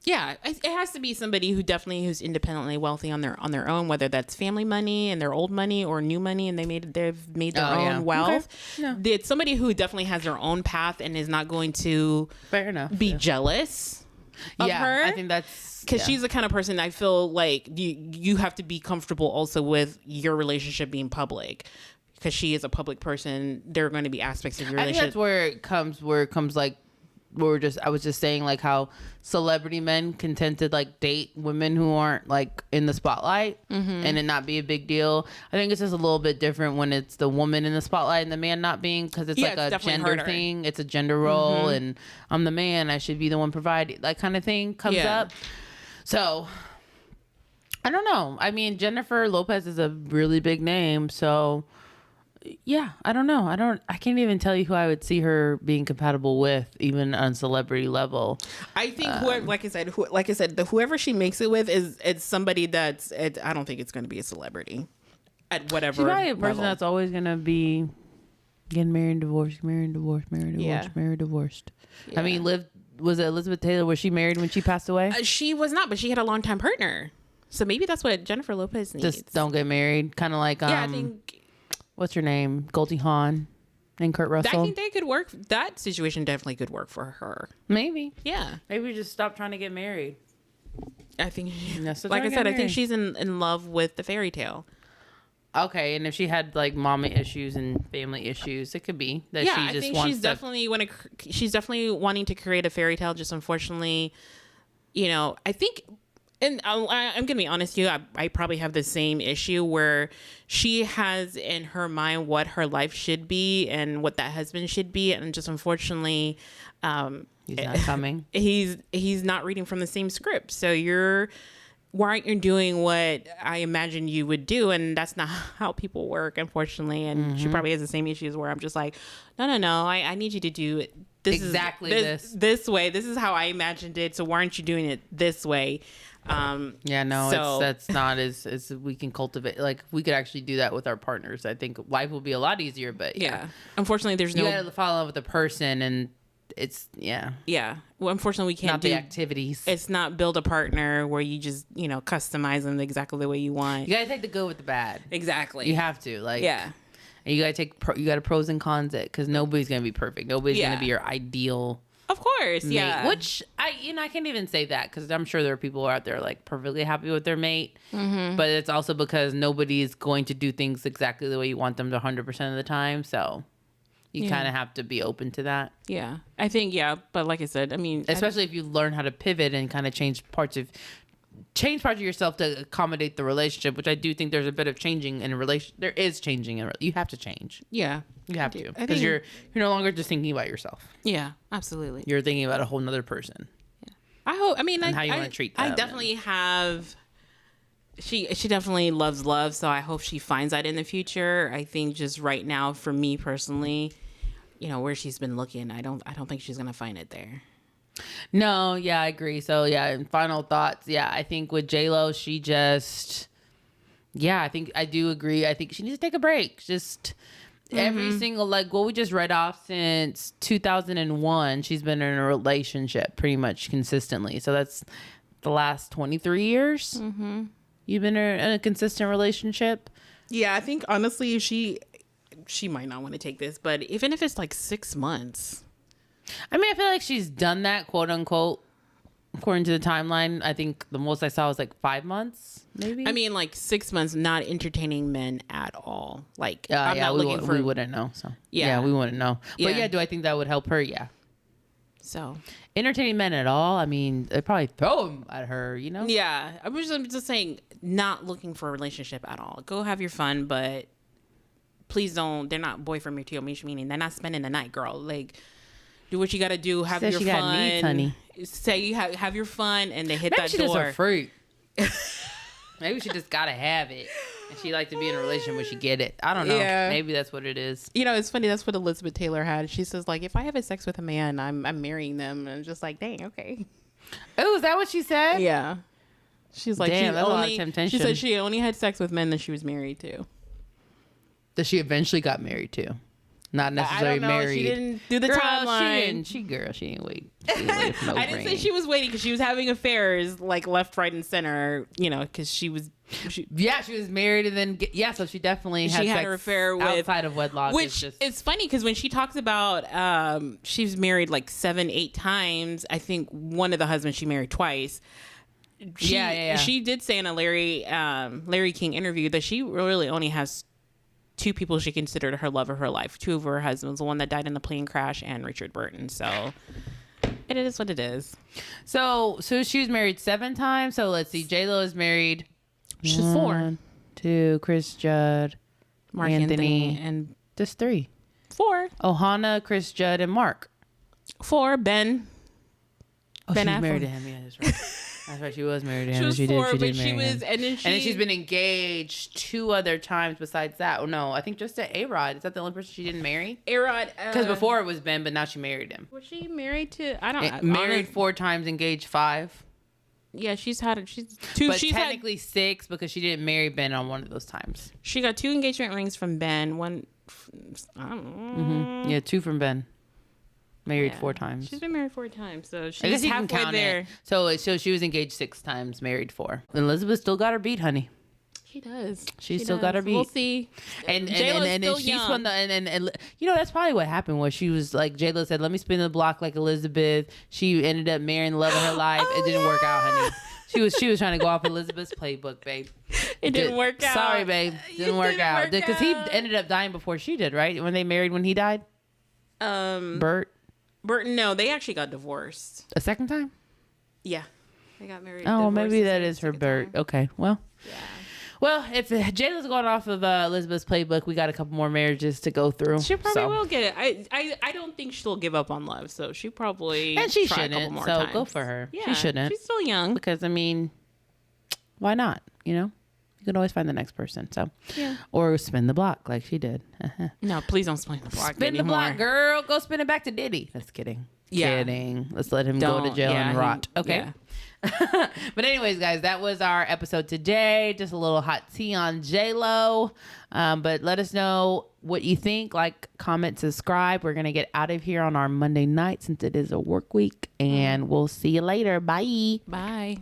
Yeah, it has to be somebody who's independently wealthy on their own, whether that's family money and their old money or new money, and they've made their Oh, own yeah. wealth. Okay. Yeah. It's somebody who definitely has their own path and is not going to Fair enough. be jealous of her. I think that's Because she's the kind of person I feel like you have to be comfortable also with your relationship being public. Because she is a public person, there are going to be aspects of your I think relationship. that's where it comes like I was just saying like how celebrity men can tend to like date women who aren't like in the spotlight and it not be a big deal. I think it's just a little bit different when it's the woman in the spotlight and the man not being, because it's like it's a definitely gender harder. thing. It's a gender role and I'm the man, I should be the one providing, that kind of thing comes Yeah. up. So I don't know. I mean, Jennifer Lopez is a really big name, so yeah, I don't know. I can't even tell you who I would see her being compatible with, even on celebrity level. I think whoever, like I said, whoever she makes it with it's somebody I don't think it's going to be a celebrity at whatever. She's probably a person level. that's always gonna be getting married and divorced, married and divorced, married and divorced, Yeah. married and divorced. Yeah. I mean, was it Elizabeth Taylor? Was she married when she passed away? She was not, but she had a longtime partner. So maybe that's what Jennifer Lopez needs. Just don't get married. Kind of like I think what's her name? Goldie Hawn and Kurt Russell. I think they could work. That situation definitely could work for her. Maybe. Yeah, Maybe we just stop trying to get married. I think. That's what Like I I get said, I think married. she's in love with the fairy tale. Okay, and if she had like mommy issues and family issues, it could be that Yeah, she I just think wants she's to. definitely she's definitely wanting to create a fairy tale. Just unfortunately, I think, and I'm gonna be honest with you, I probably have the same issue where she has in her mind what her life should be and what that husband should be, and just unfortunately, He's not coming. he's not reading from the same script. So why aren't you doing what I imagine you would do? And that's not how people work, unfortunately. And she probably has the same issues where I'm just like, no, I need you to do it Exactly this way. This is how I imagined it. So why aren't you doing it this way? Yeah, no, So- that's not as we can cultivate. Like we could actually do that with our partners. I think life will be a lot easier. But Yeah. Unfortunately, there's you no. gotta fall in love with the person, and it's Yeah. Well, unfortunately, we can't not do. the activities. It's not build a partner where you just customize them exactly the way you want. You gotta take the good with the bad. Exactly. You have to Yeah. And you gotta you gotta pros and cons it, because nobody's gonna be perfect. Nobody's Yeah. gonna be your ideal Of course. mate. Yeah. Which I can't even say that, because I'm sure there are people out there like perfectly happy with their mate, but it's also because nobody is going to do things exactly the way you want them to 100% of the time. So you kind of have to be open to that, Yeah. I think, but like I said, I mean, especially if you learn how to pivot and kind of change parts of yourself to accommodate the relationship, which I do think there's a bit of changing in a relation. There is changing in you have to change. yeah. You have I to, do. I because think- you're no longer just thinking about yourself. Yeah, absolutely. You're thinking about a whole nother person. I hope. I mean, And how you wanna treat I them definitely have. She definitely loves love, so I hope she finds that in the future. I think just right now, for me personally, where she's been looking, I don't think she's gonna find it there. No, yeah, I agree. So yeah, and final thoughts. Yeah, I think with J-Lo, she just, I think I do agree. I think she needs to take a break. Just every single, like what we just read off, since 2001, she's been in a relationship pretty much consistently. So that's the last 23 years. You've been in a consistent relationship. Yeah, I think honestly, she might not want to take this, but even if it's like 6 months. I mean, I feel like she's done that, quote unquote, according to the timeline. I think the most I saw was like 5 months, maybe. I mean, like 6 months, not entertaining men at all. Like, I'm yeah, not looking for. we wouldn't know. So Yeah. we wouldn't know. But Yeah. yeah, do I think that would help her? Yeah. So entertaining men at all? I mean, they probably throw them at her, you know? yeah, I'm just saying, not looking for a relationship at all. Go have your fun, but please don't. They're not boyfriend material, meaning they're not spending the night, girl. Like, do what you got to do. Have your she fun. got needs, honey. Say you have your fun, and they hit Maybe that she door. just a freak. Maybe she just gotta have it, and she like to be in a relationship when she get it. I don't know. Yeah. Maybe that's what it is. You know, it's funny. That's what Elizabeth Taylor had. She says, like, if I have sex with a man, I'm marrying them. And I'm just like, dang, okay. Oh, is that what she said? Yeah. She's like, Damn, she that's a lot of only. temptation. She said she only had sex with men that she was married to. That she eventually got married to, not I necessarily don't know. married. She didn't do the Girl, timeline. She didn't wait. She didn't wait for no I didn't say ring. she was waiting because she was having affairs, like left, right, and center. You know, because she was. Yeah, she was married and then so she definitely had She had sex her affair with outside of wedlock. Which it's funny because when she talks about she's married like 7-8 times. I think one of the husbands she married twice. She did say in a Larry King interview that she really only has 2 people she considered her love of her life. 2 of her husbands, the one that died in the plane crash and Richard Burton. So it is what it is. So she was married 7 times. So let's see. J-Lo is married. She's 4. 2, Chris Judd, Mark Anthony and just 3. 4. Ohana, Chris Judd, and Mark. 4. Ben. Oh, Ben she was Affleck. married to him. Yeah, that's right. That's right. She was married to him. She was 4, she but did she marry was, him. and then she's been engaged 2 other times besides that. Oh no, I think just to A-Rod. Is that the only person she didn't marry? A-Rod. Because before it was Ben, but now she married him. Was she married to? I don't know. Married 4 times, engaged 5. Yeah, she's 2. But She's technically 6 because she didn't marry Ben on one of those times. She got 2 engagement rings from Ben. One, I don't know. Yeah, 2 from Ben. Married Yeah. 4 times. She's been married 4 times, so I guess she's you can halfway count there. it. So she was engaged 6 times, married 4. Elizabeth still got her beat, honey. She does. She still got her beat. We'll see. And J-Lo's still she's young. from the and you know that's probably what happened was she was like J-Lo said, let me spin the block like Elizabeth. She ended up marrying the love of her life. It didn't work out, honey. She was trying to go off Elizabeth's playbook, babe. It didn't work out. Sorry, babe. Didn't work out. Because he ended up dying before she did, right? When they married when he died? Bert? Burton, no, they actually got divorced. A second time? Yeah. They got married. Oh, divorced maybe the that second is her time. Bert. Okay, well. Yeah. Well, if Jayla's going off of Elizabeth's playbook, we got a couple more marriages to go through. She probably will get it. I don't think she'll give up on love, so she probably And she try a couple shouldn't, more so times. go for her. Yeah, She shouldn't. She's still young. Because, I mean, why not? You know? You can always find the next person. So, Yeah. Or spin the block like she did. No, please don't spin the block Spin the anymore. block, girl. Go spin it back to Diddy. Just kidding. Yeah. Kidding. Let's let him go to Don't. jail Yeah, and rot. Okay. yeah. But anyways, guys, that was our episode today. Just a little hot tea on J-Lo. But let us know what you think. Like, comment, subscribe. We're going to get out of here on our Monday night since it is a work week. And we'll see you later. Bye. Bye.